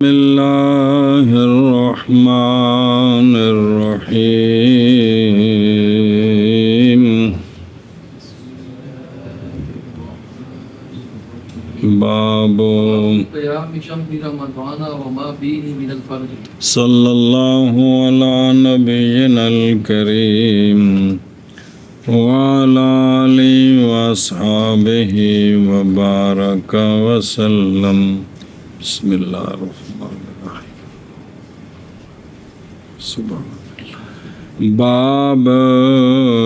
بسم اللہ الرحمن الرحیم باب صلی اللہ علی نبینا الکریم وعلی آلہ واصحابہ وبارک وسلم. بسم اللہ الرحمن الرحیم. سبحان اللہ. باب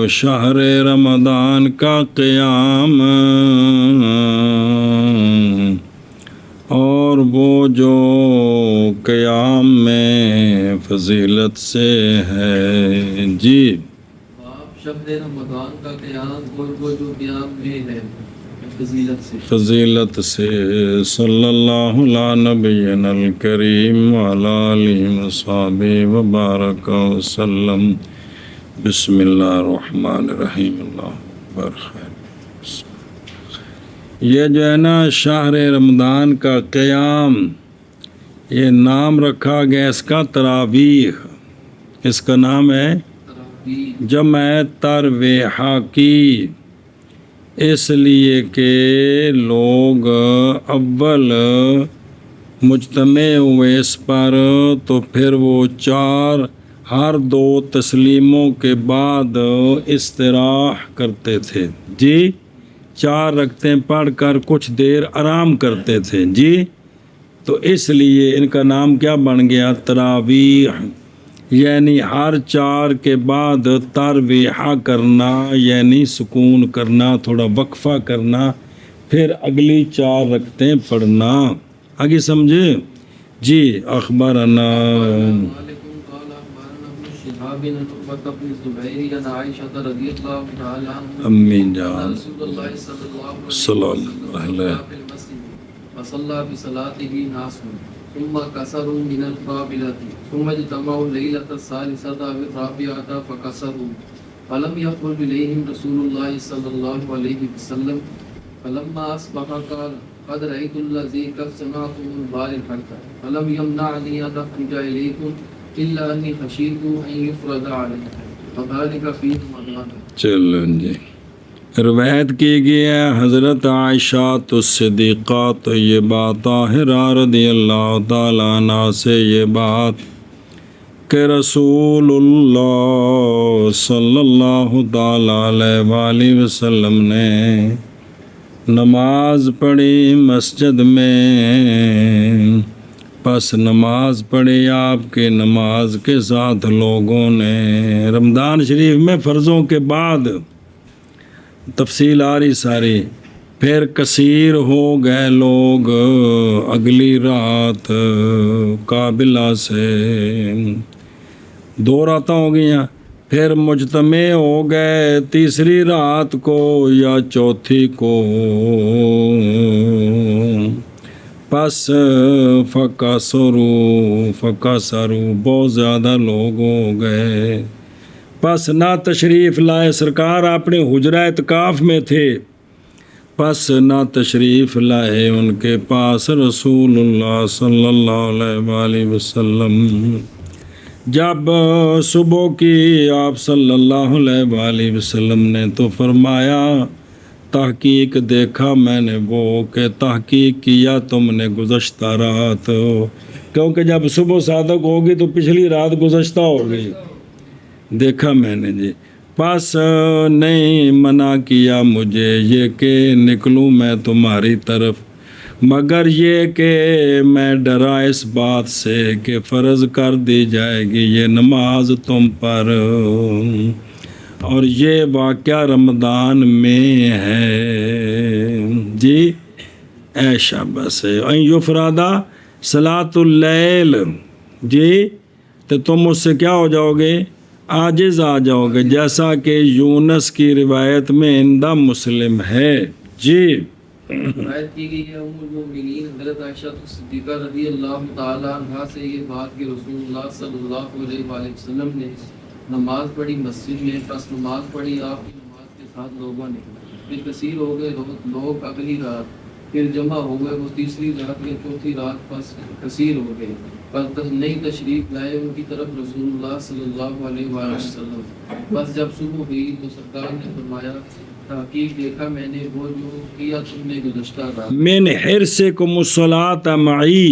شہر رمضان کا قیام اور وہ جو قیام میں فضیلت سے ہے. جی باب شہر رمضان کا قیام اور وہ جو قیام میں ہے فضیلت سے. صلی اللہ علی نبینا الکریم وعلی آلہ وصحبہ وبارک وسلم. بسم اللہ الرحمن الرحیم. اللہ برخیر. یہ جو ہے نا شہر رمضان کا قیام، یہ نام رکھا گیا اس کا تراویح. اس کا نام ہے جمع ترویحہ کی، اس لیے کہ لوگ اول مجتمع ہوئے اس پر تو پھر وہ ہر دو تسلیموں کے بعد استراح کرتے تھے. جی 4 رکعتیں پڑھ کر کچھ دیر آرام کرتے تھے. جی تو اس لیے ان کا نام کیا بن گیا؟ تراویح. یعنی ہر 4 کے بعد ترویحہ کرنا، یعنی سکون کرنا، تھوڑا وقفہ کرنا، پھر اگلی 4 رکعتیں پڑھنا. آگے سمجھے؟ جی اخبرنا امی جان صلی اللہ علیہ وسلم ثم كسروا من القابلة ثم اجتمعوا الليلة الثالثة والرابعة فكسروا فلم يخرج إليهم رسول الله صلى الله عليه وسلم فلما أصبح قال قد رأيت الذي قد سمعته البارحة فلم يمنعني أن أخرج إليكم إلا أني خشيت أن يفرض علي وذلك في رمضان. چلو جی روایت کی گئی ہے حضرت عائشہ الصدیقہ طیبہ طاہرہ رضی اللہ تعالیٰ عنہ سے یہ بات کہ رسول اللہ صلی اللہ تعالیٰ علیہ وآلہ وسلم نے نماز پڑھی مسجد میں. پس نماز پڑھی آپ کی نماز کے ساتھ لوگوں نے. رمضان شریف میں فرضوں کے بعد تفصیل آ رہی ساری. پھر کثیر ہو گئے لوگ اگلی رات قابلہ سے 2 راتیں ہو گئیں. پھر مجتمع ہو گئے تیسری رات کو یا چوتھی کو. پس فکسروا بہت زیادہ لوگ ہو گئے. پس نہ تشریف لائے، سرکار اپنے حجرہ اعتکاف میں تھے، پس نہ تشریف لائے ان کے پاس رسول اللہ صلی اللہ علیہ وآلہ وسلم. جب صبح کی آپ صلی اللہ علیہ وآلہ وسلم نے تو فرمایا تحقیق دیکھا میں نے وہ کہ تحقیق کیا تم نے گزشتہ رات، کیونکہ جب صبح صادق ہوگی تو پچھلی رات گزشتہ ہو گئی. دیکھا میں نے جی. پس نہیں منع کیا مجھے یہ کہ نکلوں میں تمہاری طرف، مگر یہ کہ میں ڈرا اس بات سے کہ فرض کر دی جائے گی یہ نماز تم پر، اور یہ واقعہ رمضان میں ہے. جی اے شاباش این یفرادہ صلاۃ اللیل. جی تو تم اس سے کیا ہو جاؤ گے؟ عاجز آ جاؤ گے، جیسا کہ یونس کی روایت میں عندہ مسلم ہے. جی روایت کی گئی ہے ام المؤمنین حضرت عائشہ صدیقہ رضی اللہ تعالی عنہا سے یہ بات کہ رسول اللہ صلی اللہ علیہ وآلہ وسلم نے نماز پڑھی مسجد میں، پس نماز پڑھی آپ کی نماز کے ساتھ لوگوں نے، پھر کثیر ہو گئے لوگ اگلی رات. پھر جمع ہو گئے وہ تیسری رات یا چوتھی رات پس کثیر ہو گئے، پس نئی تشریف لائے ان کی طرف رسول اللہ صلی اللہ علیہ وآلہ وسلم۔ بس جب صبح ہوئی تو سرکار نے فرمایا تحقیق دیکھا میں نے وہ جو کیا تم نے گزشتہ رات، من حرصکم الصلاۃ معی،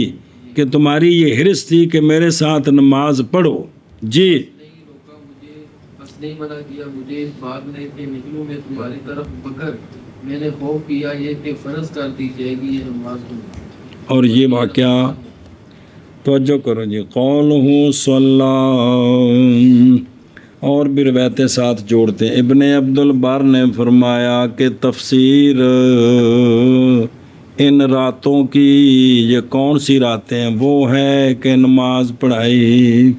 کہ تمہاری یہ حرص تھی کہ میرے ساتھ نماز پڑھو۔ جی نہیں روکا مجھے، بس نہیں منع کیا مجھے اس بات نے کہ نکلوں میں تمہاری طرف، مگر میں نے خوف کیا یہ کہ فرض کر دی جائے گی یہ نماز تم۔ اور یہ واقعہ توجہ کرو جی، قولہ صلی، اور بھی روایتیں ساتھ جوڑتے ہیں۔ ابن عبد البر نے فرمایا کہ تفسیر ان راتوں کی، یہ کون سی راتیں ہیں، وہ ہے کہ نماز پڑھائی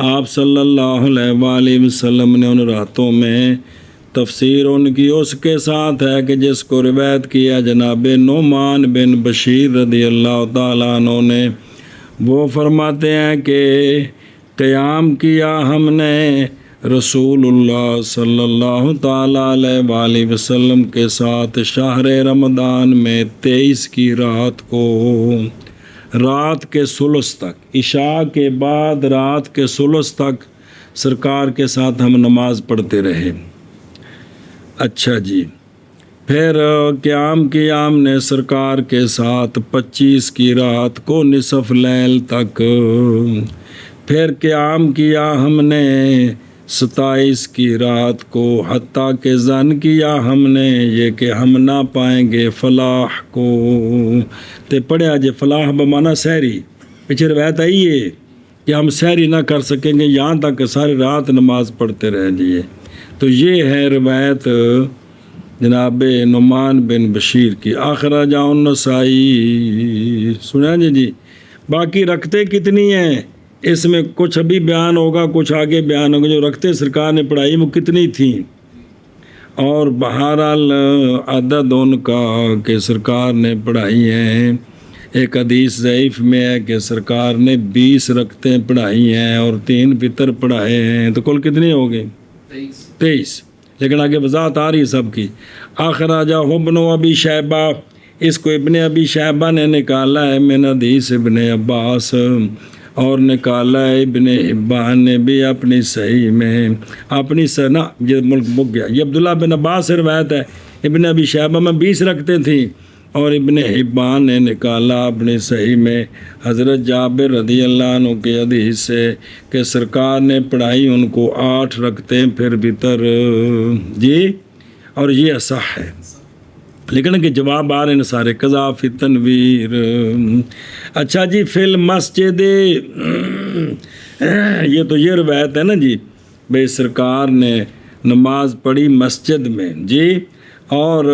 آپ صلی اللہ علیہ وآلہ وسلم نے ان راتوں میں۔ تفسیر ان کی اس کے ساتھ ہے کہ جس کو روایت کیا جناب نعمان بن بشیر رضی اللہ تعالیٰ عنہ نے، وہ فرماتے ہیں کہ قیام کیا ہم نے رسول اللہ صلی اللہ تعالیٰ علیہ وآلہ وسلم کے ساتھ شہر رمضان میں 23 کی رات کو، رات کے ثلث تک، عشاء کے بعد رات کے ثلث تک سرکار کے ساتھ ہم نماز پڑھتے رہے۔ اچھا جی، پھر قیام کیا ہم نے سرکار کے ساتھ 25 کی رات کو نصف لیل تک، پھر قیام کیا ہم نے 27 کی رات کو، حتیٰ کہ ظن کیا ہم نے یہ کہ ہم نہ پائیں گے فلاح کو، تے پڑھیا جے فلاح بمانا سحری، پیچھے روایت آئی ہے کہ ہم سحری نہ کر سکیں گے یہاں تک کہ ساری رات نماز پڑھتے رہ جائے۔ تو یہ ہے روایت جناب نعمان بن بشیر کی۔ اخرجہ النسائی، سنا جی۔ باقی رکھتے کتنی ہیں اس میں کچھ ابھی بیان ہوگا، کچھ آگے بیان ہوگا، جو رکھتے سرکار نے پڑھائی وہ کتنی تھیں، اور بہرحال عدد ان کا کہ سرکار نے پڑھائی ہیں۔ ایک حدیث ضعیف میں ہے کہ سرکار نے 20 رکعتیں پڑھائی ہیں اور 3 فطر پڑھائے ہیں، تو کل کتنے ہو گئے؟ 23، لیکن آگے وضاحت آ رہی ہے سب کی۔ اخرجہ ابن ابی شیبہ، اس کو ابن ابی شیبہ نے نکالا ہے من حدیث ابن عباس، اور نکالا ہے ابن حبان نے بھی اپنی صحیح میں، اپنی سنا، یہ ملک مک گیا، یہ عبداللہ بن عباس سے روایت ہے، ابن ابی شیبہ میں 20 رکھتے تھیں، اور ابن حبان نے نکالا اپنی صحیح میں حضرت جابر رضی اللہ عنہ کی حدیث سے کہ سرکار نے پڑھائی ان کو 8 رکعتیں پھر وتر۔ جی، اور یہ اصح ہے، لیکن کہ جواب آ رہے ہیں سارے، قضا فی تنویر۔ اچھا جی، فی المسجد، یہ تو یہ روایت ہے نا جی، بھئی سرکار نے نماز پڑھی مسجد میں۔ جی، اور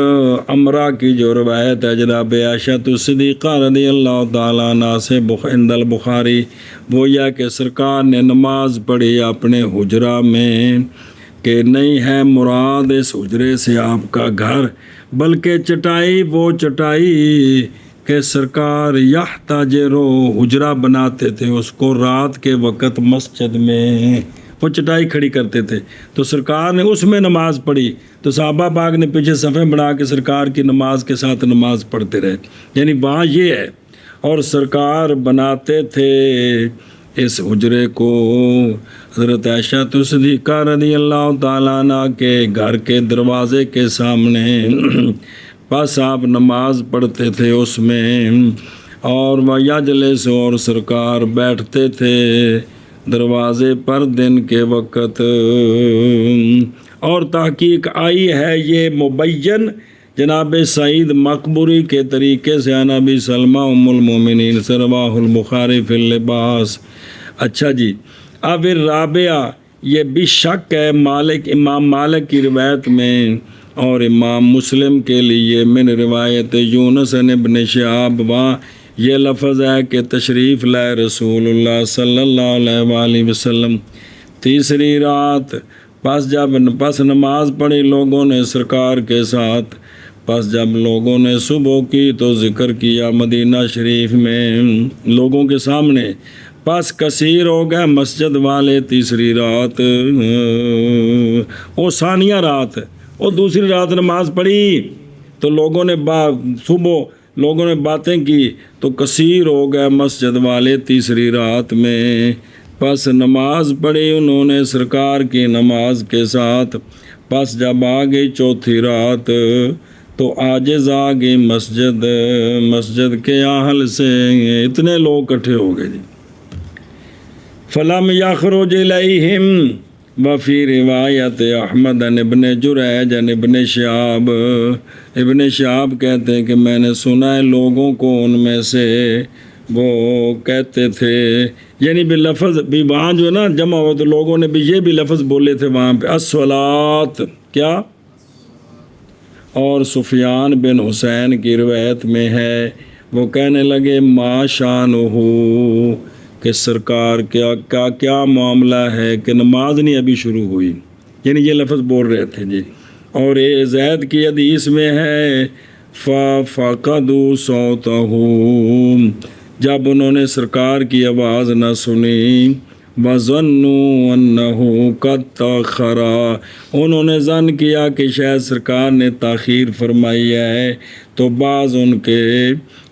امرا کی جو روایت ہے جناب عائشہ صدیقہ رضی اللہ تعالیٰ عنہ سے عند البخاری، وہ یہ کہ سرکار نے نماز پڑھی اپنے حجرہ میں، کہ نہیں ہے مراد اس حجرے سے آپ کا گھر، بلکہ چٹائی وہ چٹائی کہ سرکار یحتجرو حجرہ بناتے تھے اس کو رات کے وقت مسجد میں، وہ چٹائی کھڑی کرتے تھے، تو سرکار نے اس میں نماز پڑھی، تو صحابہ پاک نے پیچھے صفیں بنا کے سرکار کی نماز کے ساتھ نماز پڑھتے رہے، یعنی وہاں یہ ہے۔ اور سرکار بناتے تھے اس حجرے کو حضرت عائشہ صدیقہ رضی اللہ تعالیٰ عنہ کے گھر کے دروازے کے سامنے، بس آپ نماز پڑھتے تھے اس میں، اور وَيَجْلِسُ، اور سرکار بیٹھتے تھے دروازے پر دن کے وقت۔ اور تحقیق آئی ہے یہ مبین جناب سعید مقبوری کے طریقے سے، نبی سلمہ ام المومنین سے، رواہ البخاری فی اللباس۔ اچھا جی، اب الرابعہ، یہ بھی شک ہے مالک، امام مالک کی روایت میں، اور امام مسلم کے لیے من روایت یونس ابن شہاب، وہاں یہ لفظ ہے کہ تشریف لائے رسول اللہ صلی اللہ علیہ وآلہ وسلم 3 رات، پس نماز پڑھی لوگوں نے سرکار کے ساتھ، پس جب لوگوں نے صبح کی تو ذکر کیا مدینہ شریف میں لوگوں کے سامنے، پس کثیر ہو گئے مسجد والے 3 رات، وہ ثانیہ رات، وہ دوسری رات نماز پڑھی تو لوگوں نے صبح لوگوں نے باتیں کی تو کثیر ہو گئے مسجد والے تیسری رات میں، پس نماز پڑھی انہوں نے سرکار کی نماز کے ساتھ، پس جب آ گئی چوتھی رات تو عاجز آ گئی مسجد کے اہل سے، اتنے لوگ اکٹھے ہو گئے جی۔ فلم یخرج الیہم، وفی روایت احمد عن ابن جریج عن ابن شہاب کہتے ہیں کہ میں نے سنا ہے لوگوں کو ان میں سے وہ کہتے تھے، یعنی بھی لفظ بھی وہاں جو ہے نا جمع ہو تو لوگوں نے بھی یہ بھی لفظ بولے تھے وہاں پہ، الصلاۃ کیا، اور سفیان بن حسین کی روایت میں ہے وہ کہنے لگے ما شانہ، کہ سرکار کیا معاملہ ہے کہ نماز نہیں ابھی شروع ہوئی، یعنی یہ لفظ بول رہے تھے جی۔ اور زید کی حدیث میں ہے فَفَقَدُوا صَوْتَهُ، جب انہوں نے سرکار کی آواز نہ سنی، وَظَنُّوا أَنَّهُ قَدْ تَأَخَّرَ، انہوں نے ظن کیا کہ شاید سرکار نے تاخیر فرمائی ہے، تو بعض ان کے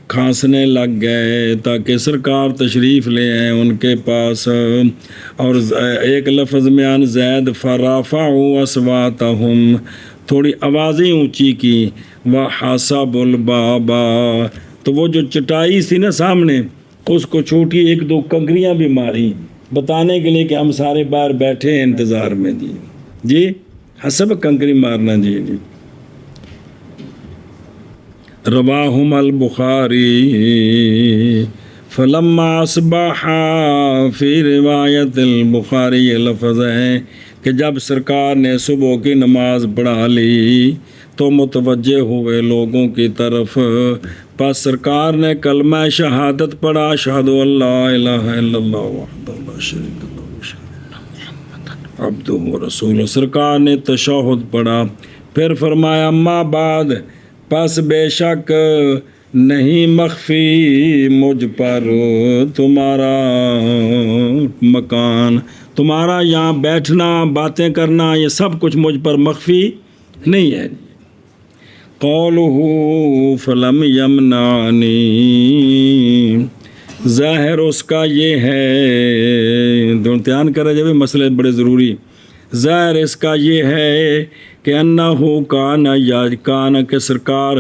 کھانسنے لگ گئے تاکہ سرکار تشریف لے آئیں ان کے پاس۔ اور ایک لفظ میں عن زید فَرَفَعُوا أَصْوَاتَهُمْ، تھوڑی آوازیں اونچی کی، وَحَسَبُوا الْبَابَ، تو وہ جو چٹائی تھی نا سامنے اس کو چھوٹی ایک دو کنکریاں بھی ماری بتانے کے لیے کہ ہم سارے باہر بیٹھے ہیں انتظار میں جی حسب کنکری مارنا جی۔ رواہم البخاری فلما اصبح، فی روایت البخاری یہ لفظ ہے کہ جب سرکار نے صبح کی نماز پڑھا لی تو متوجہ ہوئے لوگوں کی طرف، پس سرکار نے کلمہ شہادت پڑھا، اشہد ان لا الہ الا اللہ وحدہ لا شریک لہ عبدہ ورسولہ، سرکار نے تشہد پڑھا، پھر فرمایا اما بعد، پس بے شک نہیں مخفی مجھ پر تمہارا مکان، تمہارا یہاں بیٹھنا باتیں کرنا یہ سب کچھ مجھ پر مخفی نہیں ہے۔ قولہ فلم یمنعنی، ظاہر اس کا یہ ہے، دھیان کرے جب مسئلے بڑے ضروری، ظاہر اس کا یہ ہے کہ انہو کان کہ سرکار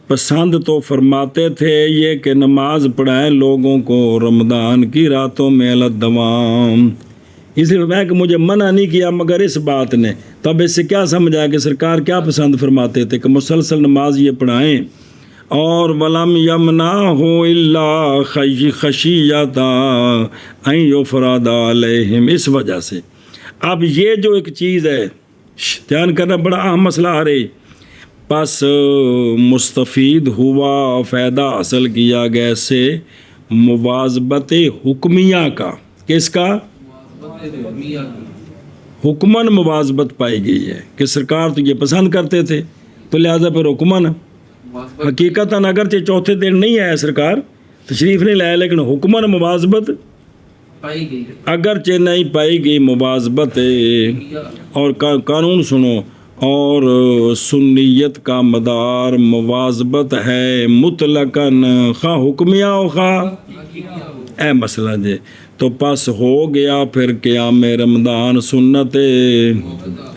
پسند تو فرماتے تھے یہ کہ نماز پڑھائیں لوگوں کو رمضان کی راتوں میں الدوام، اس لیے میں کہ مجھے منع نہیں کیا مگر اس بات نے، تب اس سے کیا سمجھا کہ سرکار کیا پسند فرماتے تھے کہ مسلسل نماز یہ پڑھائیں، اور ولم یمنعہ الا خشیۃ ان یفرض علیہم، اس وجہ سے۔ اب یہ جو ایک چیز ہے دھیان کرنا بڑا اہم مسئلہ آ رہی، پس مستفید ہوا، فائدہ حاصل کیا گیا سے مواظبت حکمیہ کا، کس کا؟ حکمن مواظبت پائی گئی ہے کہ سرکار تو یہ پسند کرتے تھے تو لہذا پھر حکمن، حقیقتاً اگرچہ چوتھے دن نہیں آیا سرکار تشریف نہیں لایا لیکن حکمن مواظبت پائی گئی، اگرچہ نہیں پائی گئی مواظبت، اور قانون سنو، اور سنیت کا مدار مواظبت ہے مطلقاً، خواہ حکمیہ ہو خواہ اے مسئلہ دے، تو پس ہو گیا پھر قیام رمضان سنت،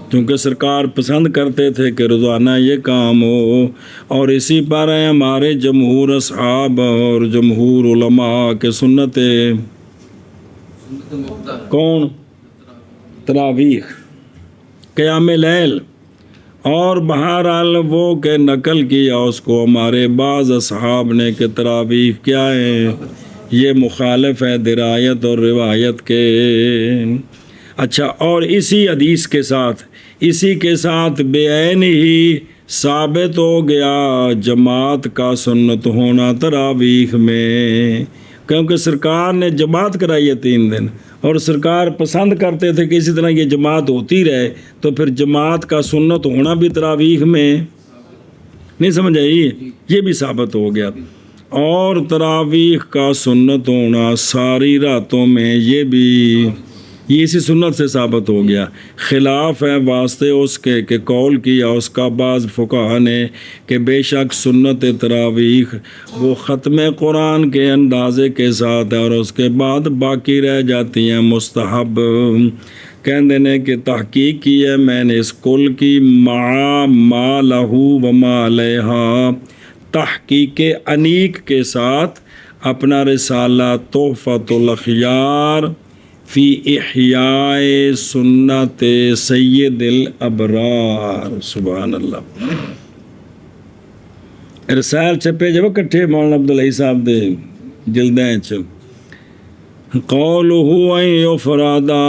کیونکہ سرکار پسند کرتے تھے کہ روزانہ یہ کام ہو، اور اسی پر ہے ہمارے جمہور اصحاب اور جمہور علماء کے سنت کون؟ تراویح، قیام لیل، اور بہرحال وہ کہ نقل کیا اس کو ہمارے بعض اصحاب نے کہ تراویح کیا ہے، یہ مخالف ہے درایت اور روایت کے۔ اچھا، اور اسی حدیث کے ساتھ بے عین ہی ثابت ہو گیا جماعت کا سنت ہونا تراویح میں، کیونکہ سرکار نے جماعت کرائی ہے 3 دن، اور سرکار پسند کرتے تھے کہ اسی طرح یہ جماعت ہوتی رہے، تو پھر جماعت کا سنت ہونا بھی تراویح میں، نہیں سمجھ آئی؟ یہ بھی ثابت ہو گیا، اور تراویح کا سنت ہونا ساری راتوں میں یہ اسی سنت سے ثابت ہو گیا۔ خلاف ہے واسطے اس کے کہ قول کیا اس کا بعض فقہا نے کہ بے شک سنت تراویح وہ ختم قرآن کے اندازے کے ساتھ ہے اور اس کے بعد باقی رہ جاتی ہیں مستحب۔ کہندے نے کہ تحقیق کی ہے میں نے اس کل کی مع ما لہو و ما علیہا، تحقیق انیق کے ساتھ اپنا رسالہ تحفۃ الاخیار فی احیاء سنت سید الابرار، سبحان اللہ۔ رسائل چھپے جب کٹھے مولانا عبدالحی صاحب دے جلدیں چ قولہ ان یفردا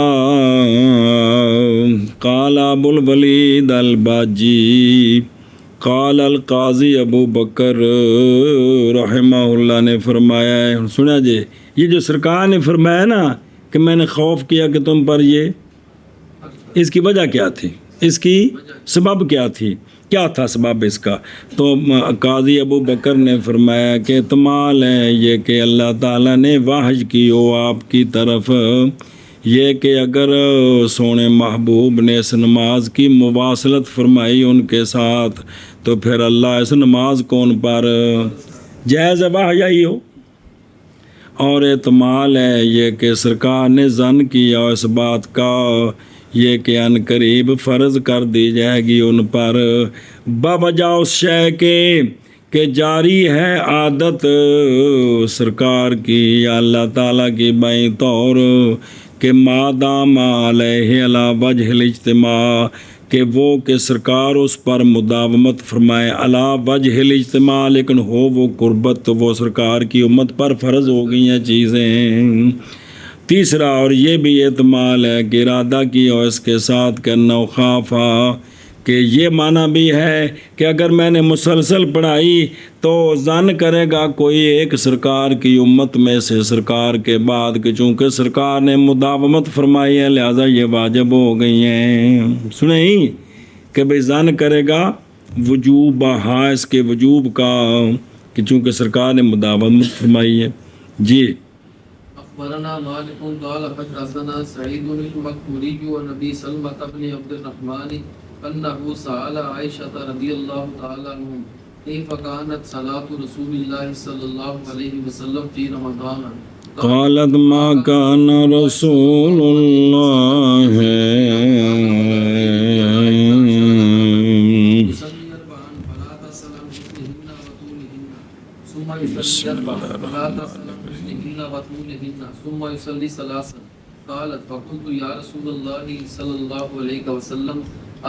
قال ابو الولید الباجی قال القاضی ابو بکر رحمہ اللہ نے فرمایا ہے، سنا جی یہ جو سرکار نے فرمایا نا کہ میں نے خوف کیا کہ تم پر یہ، اس کی وجہ کیا تھی، اس کی سبب کیا تھی، کیا تھا سبب اس کا؟ تو قاضی ابو بکر نے فرمایا کہ احتمال ہے یہ کہ اللہ تعالیٰ نے واحج کی ہو آپ کی طرف یہ کہ اگر سونے محبوب نے اس نماز کی مواصلت فرمائی ان کے ساتھ تو پھر اللہ اس نماز کو ان پر جائز واحج ہی ہو، اور احتمال ہے یہ کہ سرکار نے ظن کیا اس بات کا یہ کہ ان قریب فرض کر دی جائے گی ان پر بوجہ اس شے کے کہ جاری ہے عادت سرکار کی یا اللہ تعالیٰ کی بائیں طور کہ مادام علیہ علی وجہ الاجتماع کہ وہ کہ سرکار اس پر مداومت فرمائے علی وجہ الاجتماع لیکن ہو وہ قربت تو وہ سرکار کی امت پر فرض ہو گئی ہیں چیزیں۔ تیسرا اور یہ بھی احتمال ہے کہ ارادہ کی اور اس کے ساتھ کرنا خوافا کہ یہ معنی بھی ہے کہ اگر میں نے مسلسل پڑھائی تو ظن کرے گا کوئی ایک سرکار کی امت میں سے سرکار کے بعد کہ چونکہ سرکار نے مداومت فرمائی ہے لہذا یہ واجب ہو گئی ہیں، سنیں کہ بھئی ظن کرے گا وجوب اس کے وجوب کا کہ چونکہ سرکار نے مداومت فرمائی ہے۔ جی اخبرنا مالک قال حدثنا سعید المقبوری ونبی سلمة بن عبد الرحمن انه سأل عائشة رضی اللہ تعالی عنہ كيف كانت صلاة رسول الله صلی اللہ علیہ وسلم في رمضان قالت ما كان رسول الله يصلي أربعا فلا تسأل عن حسنهن وطولهن ثم يصلي أربعا فلا تسأل عن حسنهن وطولهن ثم يصلي ثلاثا قالت فقلت يا رسول الله صلى الله عليه وسلم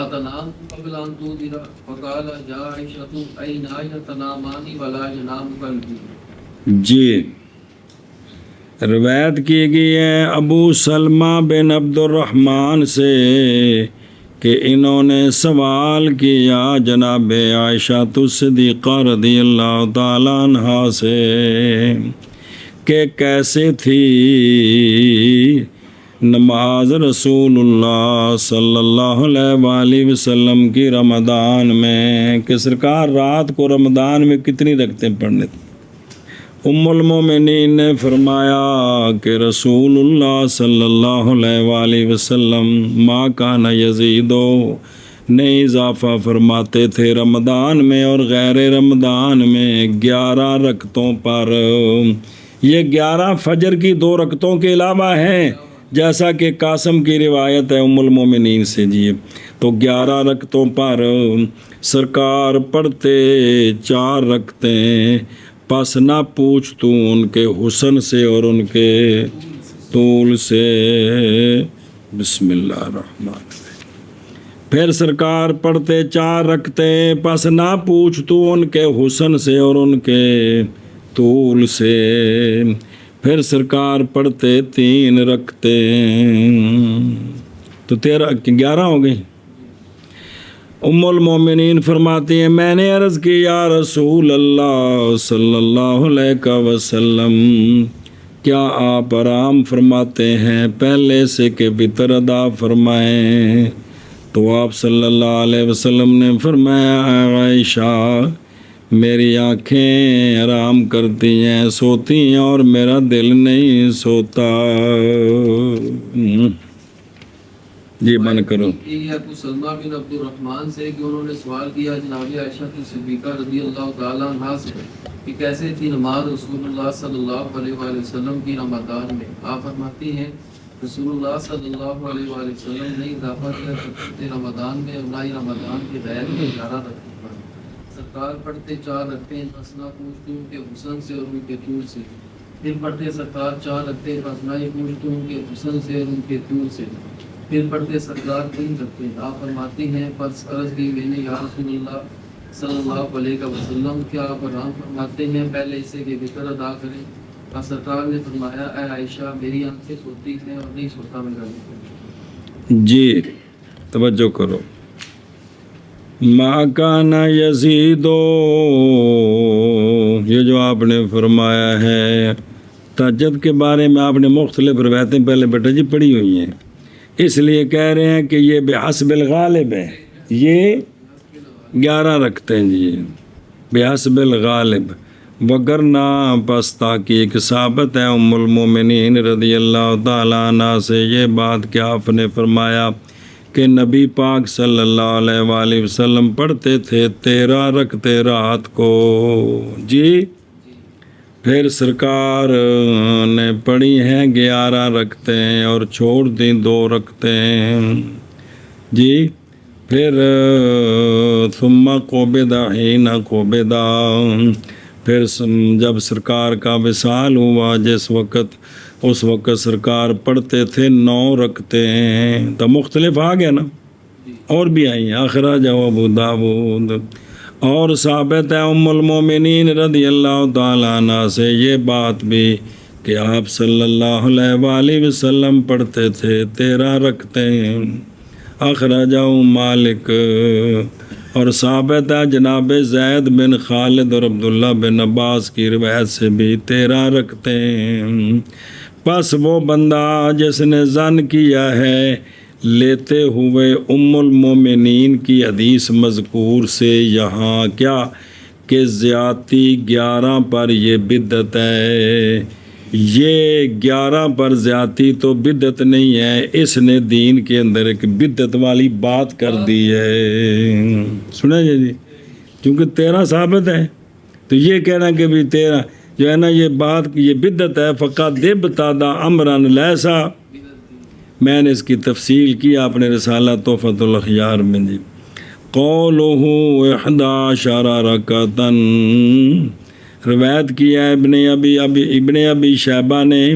أتنام قبل أن تودر فقال يا عائشة عيناي تنامان ولا ينام قلبي۔ جی روایت کی گئی ہے ابو سلمہ بن عبد الرحمن سے کہ انہوں نے سوال کیا جناب عائشہ صدیقہ رضی اللہ تعالیٰ عنہا سے کہ کیسے تھی نماز رسول اللہ صلی اللہ علیہ وآلہ وسلم کی رمضان میں، کہ سرکار رات کو رمضان میں کتنی رکعتیں پڑھنے تھے۔ ام المومنین نے فرمایا کہ رسول اللہ صلی اللہ علیہ وآلہ وسلم ما کان یزیدو نہیں اضافہ فرماتے تھے رمضان میں اور غیر رمضان میں 11 رکعتوں پر۔ یہ 11 فجر کی 2 رکعتوں کے علاوہ ہیں جیسا کہ قاسم کی روایت ہے ام المومنین سے۔ جی تو 11 رکعتوں پر سرکار پڑھتے 4 رکعتیں، پس نہ پوچھ تو ان کے حسن سے اور ان کے طول سے۔ بسم اللہ الرحمن الرحیم۔ پھر سرکار پڑھتے 4 رکعتیں، پس نہ پوچھ تو ان کے حسن سے اور ان کے طول سے۔ پھر سرکار پڑھتے 3 رکعتیں، تو 11 ہو گئی۔ ام المومنین فرماتی ہیں میں نے عرض کی یا رسول اللہ صلی اللہ علیہ وسلم کیا آپ آرام فرماتے ہیں پہلے سے کہ وتر ادا فرمائیں؟ تو آپ صلی اللہ علیہ وسلم نے فرمایا عائشہ میری آنکھیں آرام کرتی ہیں سوتی ہیں اور میرا دل نہیں سوتا۔ جی بند کرو. یہ ابو سلمہ بن عبد الرحمن سے کہ انہوں نے سوال کیا جناب عائشہ صدیقہ رضی اللہ تعالیٰ عنہ سے کہ کیسے تھی نماز رسول اللہ صلی اللہ علیہ وآلہ وسلم کی رمضان میں. آپ فرماتی ہیں رسول اللہ صلی اللہ علیہ وآلہ وسلم نے اضافہ کیا کرتے تھے رمضان میں اور نہ ہی رمضان کے غیر میں 11 رکھتے پر. سرکار پڑھتے 4 رکھتے ہیں مسنا پوچھتوں کے حسن سے اور ان کے طول سے. پھر پڑھتے سرکار 4 رکھتے مسنا پوچھتوں کے حسن سے اور ان کے طول سے. پھر پڑھتے سرکار 3 رکھتے. آپ فرماتی ہیں پس عرض کی میں نے یا رسول اللہ صلی اللہ علیہ وسلم کیا آپ آرام فرماتے ہیں پہلے اسے کہ ذکر ادا کریں. اور سرکار نے فرمایا اے عائشہ میری آنکھیں سوتی ہیں اور نہیں سوتا میں گھر. جی توجہ کرو. ما کان یزیدو، یہ جو آپ نے فرمایا ہے تہجد کے بارے میں آپ نے مختلف روایتیں پہلے بیٹا جی پڑھی ہوئی ہیں، اس لیے کہہ رہے ہیں کہ یہ بحسب الغالب ہے، یہ 11 رکھتے ہیں جی بحسب الغالب. وگرنہ پس تحقیق ثابت ہے ام المومنین رضی اللہ تعالیٰ عنہ سے یہ بات کہ آپ نے فرمایا کہ نبی پاک صلی اللہ علیہ وآلہ وسلم پڑھتے تھے 13 رکھتے رات کو. جی پھر سرکار نے پڑھی ہیں 11 رکھتے ہیں اور چھوڑ دیں 2 رکھتے ہیں. جی پھر ثم قبض حین قبض، پھر جب سرکار کا وصال ہوا جس وقت اس وقت سرکار پڑھتے تھے 9 رکھتے ہیں. تو مختلف آ گیا نا، اور بھی آئی ہیں. اخراج ابو داود. اور ثابت ہے ام المومنین رضی اللہ تعالیٰ عنہ سے یہ بات بھی کہ آپ صلی اللہ علیہ وآلہ وسلم پڑھتے تھے 13 رکھتے ہیں. اخراج مالک. اور ثابت ہے جناب زید بن خالد اور عبداللہ بن عباس کی روایت سے بھی 13 رکھتے ہیں. پس وہ بندہ جس نے ظن کیا ہے لیتے ہوئے ام المومنین کی حدیث مذکور سے یہاں کیا کہ زیادتی 11 پر یہ بدعت ہے، یہ 11 پر زیادتی تو بدعت نہیں ہے، اس نے دین کے اندر ایک بدعت والی بات کر دی ہے. سنیں جی کیونکہ 13 ثابت ہے تو یہ کہنا کہ بھی 13 جو ہے نا یہ بات یہ بدعت ہے. فقط ابتدا امرن لیسا، میں نے اس کی تفصیل کی آپ نے رسالہ تحفۃ الاخیار میں. جی قولہ 11 رکعتن، روایت کیا ہے ابن ابی شیبہ نے،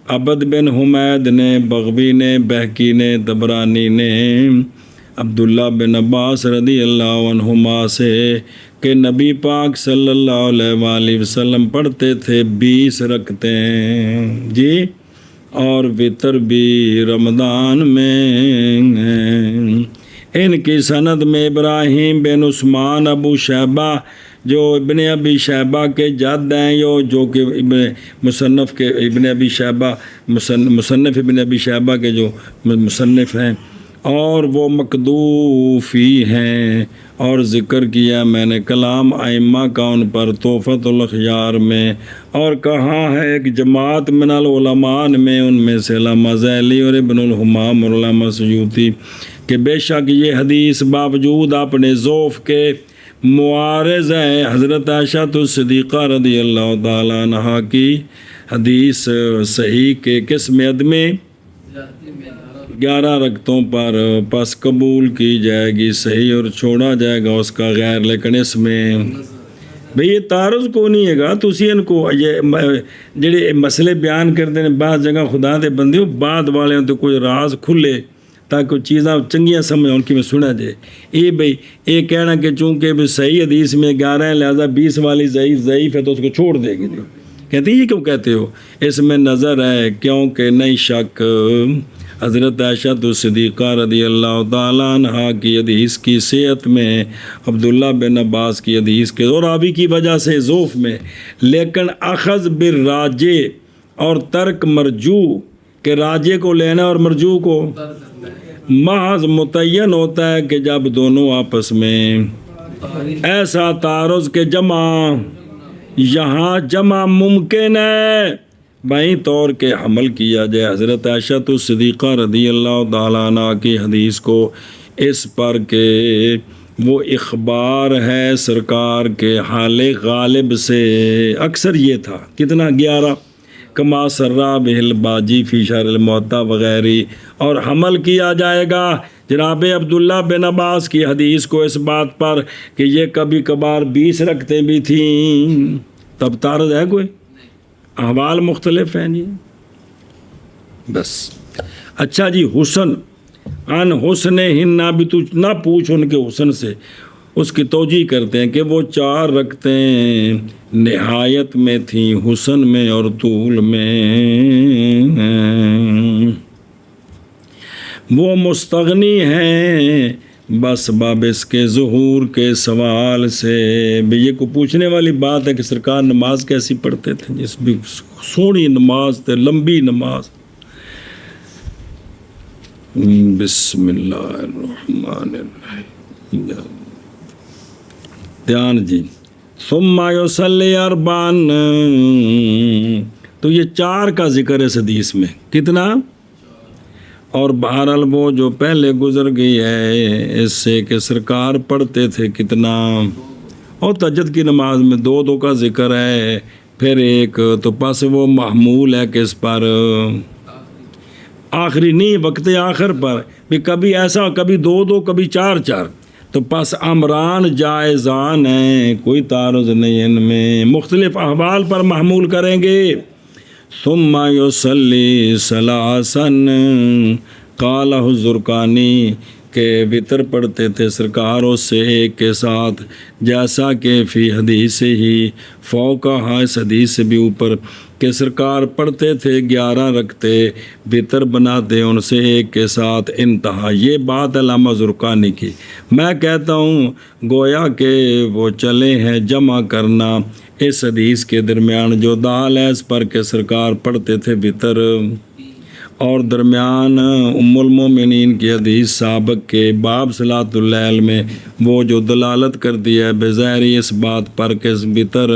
عبد بن حمید نے، بغوی نے، بہقی نے، طبرانی نے عبداللہ بن عباس رضی اللہ عنہما سے کہ نبی پاک صلی اللہ علیہ وآلہ وسلم پڑھتے تھے 20 رکھتے ہیں. جی اور وطر بھی رمضان میں. ان کی سند میں ابراہیم بن عثمان ابو شیبہ جو ابن ابی شیبہ کے جد ہیں، جو کہ مصنف کے ابن ابی شیبہ مصنف ابن ابی شیبہ کے جو مصنف ہیں، اور وہ مقدوفی ہیں. اور ذکر کیا میں نے کلام ائمہ کا ان پر تحفۃ الاخیار میں، اور کہا ہے ایک جماعت من العلماء میں، ان میں سے علامہ ذیلی اور ابن الحمام اور علامہ سیوطی، کہ بے شک یہ حدیث باوجود اپنے ضعف کے معارض ہے حضرت عائشہ صدیقہ رضی اللہ تعالیٰ عنہ کی حدیث صحیح کے قسم عدمِ 11 رکعتوں پر پس قبول کی جائے گی صحیح، اور چھوڑا جائے گا اس کا غیر. لیکن اس میں بھئی یہ تعارض کو نہیں ہے گا. تسی ان کو یہ جڑے مسئلے بیان کرتے ہیں بعض جگہ خدا دے بندے بعد والے تو کوئی راز کھلے تاکہ چیزاں چنگیاں سمجھ ان کی میں سنا جائے. یہ بھئی یہ کہنا کہ چونکہ بھی صحیح حدیث میں 11 ہے لہذا 20 والی ضعیف ہے تو اس کو چھوڑ دے گی. کہتے ہیں یہ کیوں کہتے ہو؟ اس میں نظر ہے کیونکہ نہیں شک حضرت عائشہ صدیقہ رضی اللہ تعالیٰ عنہ کی حدیث کی صحت میں، عبداللہ بن عباس کی حدیث کے اور راوی کی وجہ سے ضعف میں، لیکن اخذ بالراجع اور ترک مرجو کہ راجع کو لینا اور مرجو کو محض متعین ہوتا ہے کہ جب دونوں آپس میں ایسا تعارض کے جمع، یہاں جمع ممکن ہے بائیں طور کے حمل کیا جائے۔ حضرت عائشہ تو صدیقہ رضی اللہ تعالیٰ عنہ کی حدیث کو اس پر کہ وہ اخبار ہے سرکار کے حال غالب سے، اکثر یہ تھا کتنا 11 کما سرا بہل باجی فی شہر المعطا وغیرہ، اور حمل کیا جائے گا جناب عبداللہ بن عباس کی حدیث کو اس بات پر کہ یہ کبھی کبھار 20 رکھتے بھی تھیں۔ تب تعارض ہے کوئی؟ احوال مختلف ہیں جی، بس۔ اچھا جی، حسن ان حسن ہن بھی تو نہ پوچھ ان کے حسن سے، اس کی توجیہ کرتے ہیں کہ وہ 4 رکھتیں نہایت میں تھیں، حسن میں اور طول میں، وہ مستغنی ہیں بس باب اس کے ظہور کے سوال سے۔ بھی یہ کو پوچھنے والی بات ہے کہ سرکار نماز کیسی پڑھتے تھے، جس بھی سونی نماز تھے، لمبی نماز۔ بسم اللہ الرحمن الرحیم، دھیان جی۔ ثم یصلی اربعن، تو یہ 4 کا ذکر ہے اس حدیث میں، کتنا؟ اور بہرحال وہ جو پہلے گزر گئی ہے اس سے کہ سرکار پڑھتے تھے کتنا، اور تہجد کی نماز میں 2 کا ذکر ہے، پھر 1، تو پس وہ محمول ہے کس پر؟ آخری نہیں، وقت آخر پر بھی، کبھی ایسا کبھی 2 کبھی 4، تو پس امران جائزان ہیں، کوئی تعارض نہیں ان میں، مختلف احوال پر محمول کریں گے۔ ثم یصلی ثلاثا، قال الزرقانی کہ وطر پڑھتے تھے سرکار اس سے 1 کے ساتھ، جیسا کہ فی حدیث ہی فوقہ، اس حدیث سے بھی اوپر کہ سرکار پڑھتے تھے 11 رکھتے، وطر بناتے ان سے 1 کے ساتھ، انتہا۔ یہ بات علامہ زرقانی کی، میں کہتا ہوں گویا کہ وہ چلے ہیں جمع کرنا اس حدیث کے درمیان جو دال ہے اس پر کہ سرکار پڑھتے تھے وطر، اور درمیان ام المومنین کی حدیث سابق کے باب صلاۃ اللیل میں وہ جو دلالت کرتی ہے بظاہری اس بات پر کہ وطر،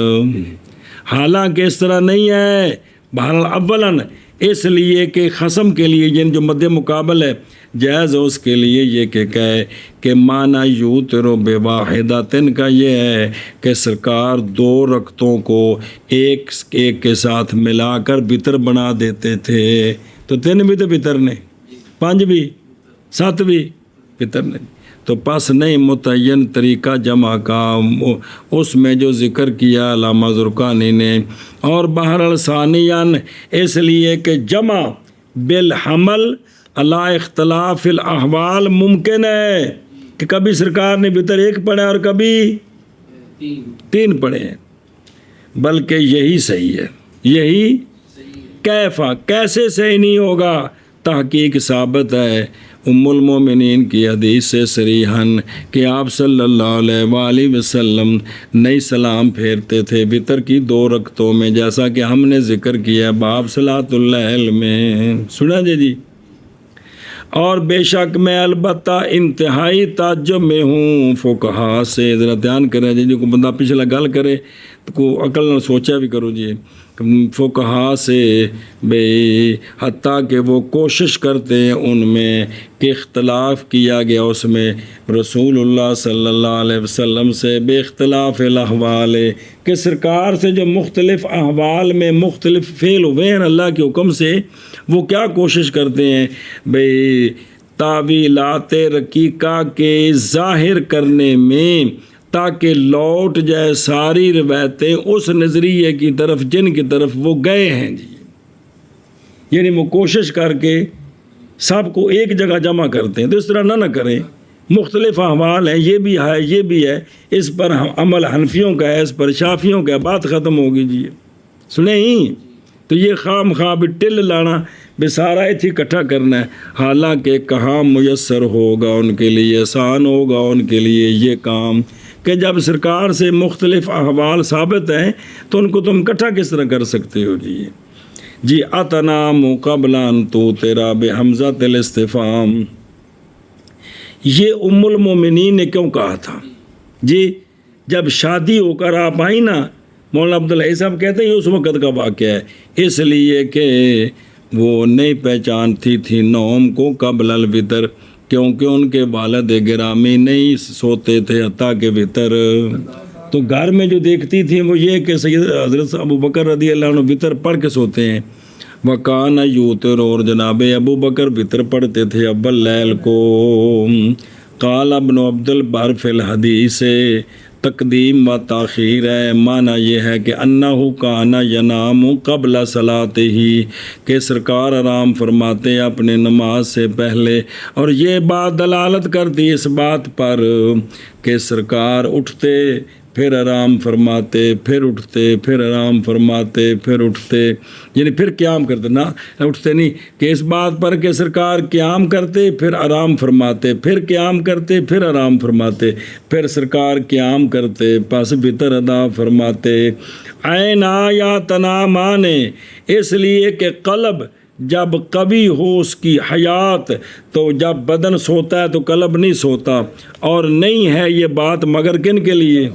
حالانکہ اس طرح نہیں ہے۔ بہرحال اولاً اس لیے کہ قسم کے لیے جن جو مد مقابل ہے جائز اس کے لیے یہ کہ کہے کہ معنی یوتر بواحدۃ کا یہ ہے کہ سرکار 2 رکعتوں کو ایک کے ساتھ ملا کر وطر بنا دیتے تھے، تو 3 بھی تو وطر نہیں، 5 بھی، 7 بھی وطر نہیں، تو پس نہیں متعین طریقہ جمع کا اس میں جو ذکر کیا علامہ زرقانی نے۔ اور بہرحال ثانیاً اس لیے کہ جمع بالحمل علی اختلاف الاحوال ممکن ہے کہ کبھی سرکار نے وطر 1 پڑھا اور کبھی 3 پڑھے ہیں، بلکہ یہی صحیح ہے، یہی کیفا، کیسے صحیح نہیں ہوگا؟ تحقیق ثابت ہے ام المومنین کی حدیث سے صریحاً کہ آپ صلی اللہ علیہ وآلہ وسلم نئی سلام پھیرتے تھے وطر کی 2 رکعتوں میں، جیسا کہ ہم نے ذکر کیا باب صلاۃ اللیل میں، سنا جی۔ اور بے شک میں البتہ انتہائی تعجب میں ہوں فقہا سے، ذرا دھیان کریں جی، کو بندہ پچھلا گل کرے تو کو عقل نہ سوچا بھی کرو جی، فقہا سے بے حتیٰ کہ وہ کوشش کرتے ہیں ان میں کہ اختلاف کیا گیا اس میں رسول اللہ صلی اللہ علیہ وسلم سے بے اختلاف الاحوال، کہ سرکار سے جو مختلف احوال میں مختلف فعل ہوئے ہیں اللہ کے حکم سے، وہ کیا کوشش کرتے ہیں بھئی تعویلات رقیقہ کے ظاہر کرنے میں، تاکہ لوٹ جائے ساری روایتیں اس نظریے کی طرف جن کی طرف وہ گئے ہیں جی، یعنی وہ کوشش کر کے سب کو ایک جگہ جمع کرتے ہیں، تو اس طرح نہ کریں، مختلف احوال ہیں، یہ بھی ہے یہ بھی ہے، اس پر عمل حنفیوں کا ہے، اس پر شافیوں کا ہے، بات ختم ہوگی جی، سنیں ہی تو یہ خام خواب ٹل لانا بے سارا اتھی اکٹھا کرنا ہے، حالانکہ کہاں میسر ہوگا ان کے لیے، آسان ہوگا ان کے لیے یہ کام کہ جب سرکار سے مختلف احوال ثابت ہیں تو ان کو تم اکٹھا کس طرح کر سکتے ہو جی۔ اتنام قبلا تو تیرا بحمزہ الاستفہام، یہ ام المومنین نے کیوں کہا تھا جی؟ جب شادی ہو کر آپ آئی نا مولانا عبدالحی صاحب کہتے ہیں یہ اس وقت کا واقعہ ہے، اس لیے کہ وہ نہیں پہچانتی تھی نوم کو قبل الوتر، کیونکہ ان کے والد گرامی نہیں سوتے تھے حتیٰ کہ وطر. تو گھر میں جو دیکھتی تھی وہ یہ کہ سید حضرت ابو بکر رضی اللہ عنہ وطر پڑھ کے سوتے ہیں. وکان یوتر، اور جناب ابو بکر وطر پڑھتے تھے اول لیل کو. قال ابن عبد البر فی الحدیث، تقدیم و تاخیر ہے، معنی یہ ہے کہ انہو کان ینام قبل صلاتہ، کہ سرکار آرام فرماتے اپنے نماز سے پہلے. اور یہ بات دلالت کرتی اس بات پر کہ سرکار اٹھتے پھر آرام فرماتے، پھر اٹھتے پھر آرام فرماتے، پھر اٹھتے، یعنی پھر قیام کرتے، نہ اٹھتے نہیں، کہ اس بات پر کہ سرکار قیام کرتے پھر آرام فرماتے، پھر قیام کرتے پھر آرام فرماتے، پھر سرکار قیام کرتے پس وطر ادا فرماتے. عینا یا تنامان، اس لیے کہ قلب جب قوی ہو اس کی حیات، تو جب بدن سوتا ہے تو قلب نہیں سوتا. اور نہیں ہے یہ بات مگر کن کے لیے؟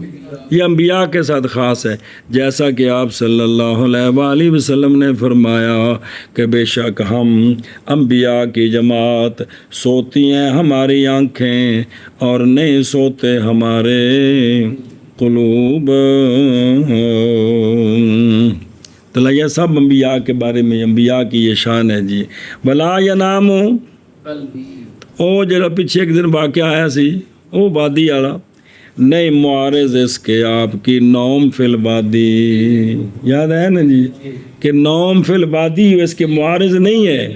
یہ انبیاء کے ساتھ خاص ہے، جیسا کہ آپ صلی اللہ علیہ وآلہ وسلم نے فرمایا کہ بے شک ہم انبیاء کی جماعت سوتی ہیں ہماری آنکھیں اور نہیں سوتے ہمارے قلوب. تو یہ سب انبیاء کے بارے میں، انبیاء کی یہ شان ہے جی. ولا ینام، قلبی او جڑا پیچھے ایک دن واقعہ آیا سی او وادی والا، نہیں معارض اس کے آپ کی نوم فی الوادی، یاد ہے نا جی کہ نوم فی الوادی اس کے معارض نہیں ہے.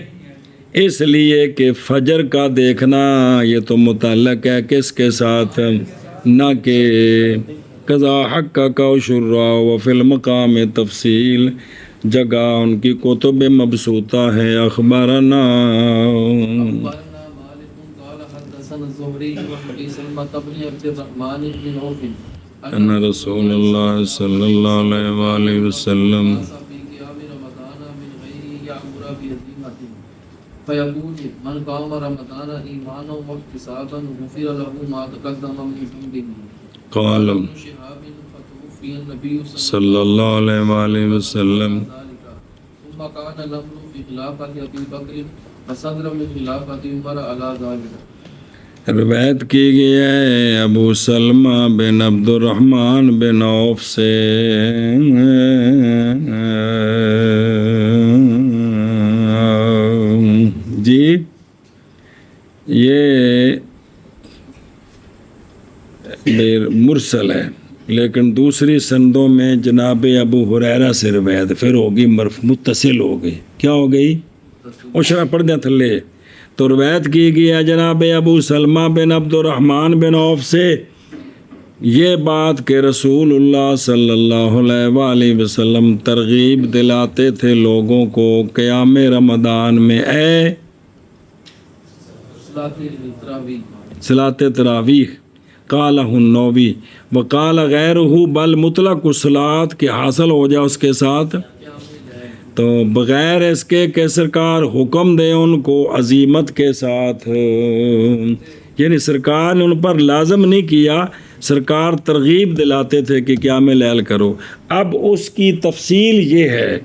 اس لیے کہ فجر کا دیکھنا یہ تو متعلق ہے کس کے ساتھ؟ نہ کہ قضا حق کا شرع و فی المقام تفصیل، جگہ ان کی کتب مبسوطہ ہے. اخبارنا أخبرنا مالك قال حدثنا الزهري وأبي سلمة بن عبد الرحمن بن عوف ان رسول اللہ صلی اللہ علیہ وآلہ وسلم في قيام رمضان من غير يعمر بهزيمة فيقول من قام رمضان إيمانا واحتسابا غفر له ما تقدم من ذنبه. قال ابن شهاب فتوفي النبي صلی اللہ علیہ وآلہ وسلم ذلك ثم كان الأمر في خلافة أبي بكر فصدر من خلافة عمر على ذلك. روایت کی گئی ہے ابو سلمہ بن عبد الرحمن بن عوف سے جی، یہ مرسل ہے لیکن دوسری سندوں میں جناب ابو ہریرہ سے روایت پھر ہوگی متصل ہو گئی. کیا ہو گئی؟ اشرا پڑھ دیں تھلے. تو روایت کی گئی ہے جناب ابو سلمہ بن عبد الرحمن بن عوف سے یہ بات کہ رسول اللہ صلی اللہ علیہ وآلہ وسلم ترغیب دلاتے تھے لوگوں کو قیام رمضان میں، اے صلاۃ تراویح. قالہ النووی وقال غیرہ بل مطلق الصلاۃ کہ حاصل ہو جائے اس کے ساتھ، تو بغیر اس کے کہ سرکار حکم دے ان کو عزیمت کے ساتھ، یعنی سرکار نے ان پر لازم نہیں کیا، سرکار ترغیب دلاتے تھے کہ قیام لیل کرو. اب اس کی تفصیل یہ ہے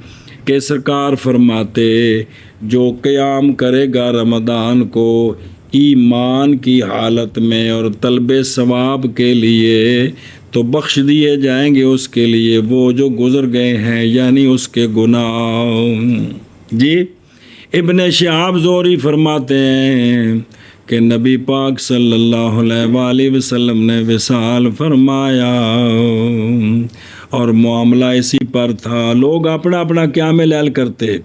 کہ سرکار فرماتے جو قیام کرے گا رمضان کو ایمان کی حالت میں اور طلب ثواب کے لیے، تو بخش دیے جائیں گے اس کے لیے وہ جو گزر گئے ہیں، یعنی اس کے گناہ. جی ابن شہاب زہری فرماتے ہیں کہ نبی پاک صلی اللہ علیہ وآلہ وسلم نے وصال فرمایا اور معاملہ اسی پر تھا، لوگ اپنا اپنا قیام لیل کرتے.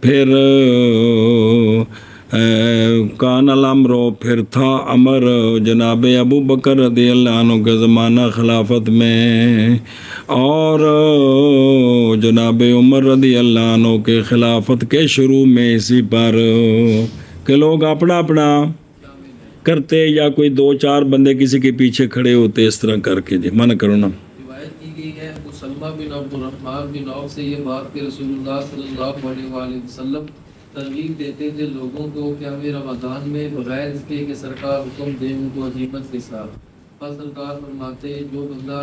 پھر کان الامر، پھر تھا امر جناب ابو بکر رضی اللہ عنہ کے زمانہ خلافت میں اور جناب عمر رضی اللہ عنہ کے خلافت کے شروع میں اسی پر کہ لوگ اپنا اپنا کرتے یا کوئی دو چار بندے کسی کے پیچھے کھڑے ہوتے اس طرح کر کے. جی منع کرو نا. روایت کی گئی ہے ابو سلمہ بن عبد الرحمن بن عوف سے یہ بات کہ رسول اللہ صلی اللہ علیہ وآلہ وسلم ترغیب دیتے تھے لوگوں کو قیام رمضان میں بغیر اس کے کہ سرکار حکم دے ان کو عزیمت کے ساتھ. پس سرکار فرماتے جو بندہ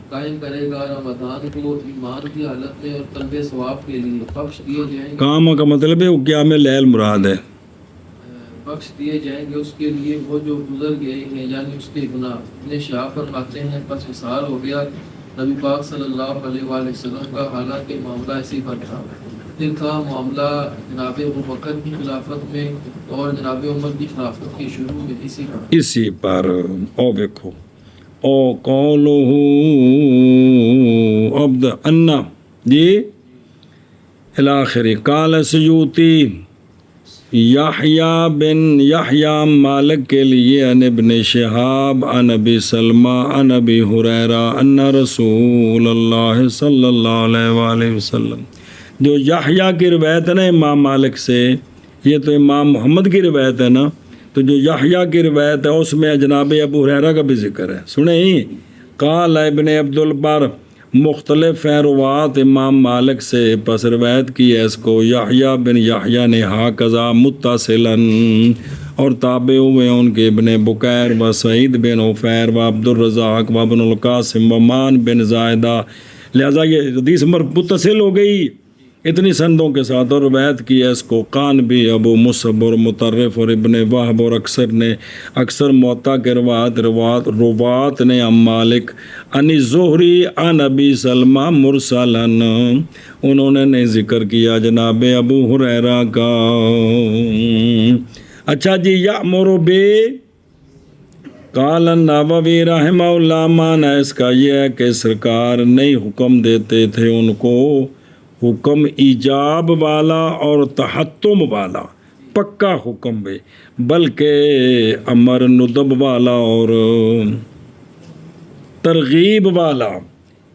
قائم کرے گا رمضان کو ایمان کی حالت میں اور طلب ثواب کے لیے بخش دیے جائیں گے، قام کا مطلب ہے وہ قیام لیل مراد ہے. بخش دیے جائیں گے اس کے لیے وہ جو گزر گئے ہیں یعنی اس کے گناہ. ابن شہاب فرماتے ہیں پس وصال ہو گیا نبی پاک صلی اللہ علیہ وآلہ وسلم کا، حالانکہ معاملہ اسی پر تھا. پھر تھا معاملہ جناب ابوبکر کی خلافت میں اور جناب عمر کی خلافت کے شروع میں اسی پر. او دیکھو او قولہ عبد انا جی الاخری قال سیوطی یحییٰ بن یحییٰ مالک کے لیے عن ابن شہاب عن ابی سلمہ عن ابی ہریرہ ان رسول اللہ صلی اللہ علیہ وآلہ وسلم. جو یحییٰ کی روایت ہے نا امام مالک سے، یہ تو امام محمد کی روایت ہے نا، تو جو یحییٰ کی روایت ہے اس میں جناب ابو ہریرہ کا بھی ذکر ہے. سنیں قال ابن عبد البر مختلف ہیں روات امام مالک سے، پس روایت کی ہے اس کو یحییٰ بن یحییٰ نے ہاکذا متصلاً، اور تابع ہوئے ان کے ابن بکیر و سعید بن عفیر و عبد الرزاق و ابن القاسم و مان بن زائدہ. لہذا یہ حدیث متصل ہو گئی اتنی سندوں کے ساتھ. اور روایت کی ہے اس کو قان بھی ابو مصعب اور مطرف اور ابن وہب اور اکثر موطا کے روات نے ام مالک عن زہری عن ابی سلمہ مرسلن، انہوں نے نہیں ذکر کیا جناب ابو ہریرہ کا. اچھا جی یأمر بے قال النووی رحمہ اللہ، معنی اس کا یہ ہے کہ سرکار نہیں حکم دیتے تھے ان کو حکم ایجاب والا اور تحتم والا، پکا حکم بھی، بلکہ امر ندب والا اور ترغیب والا.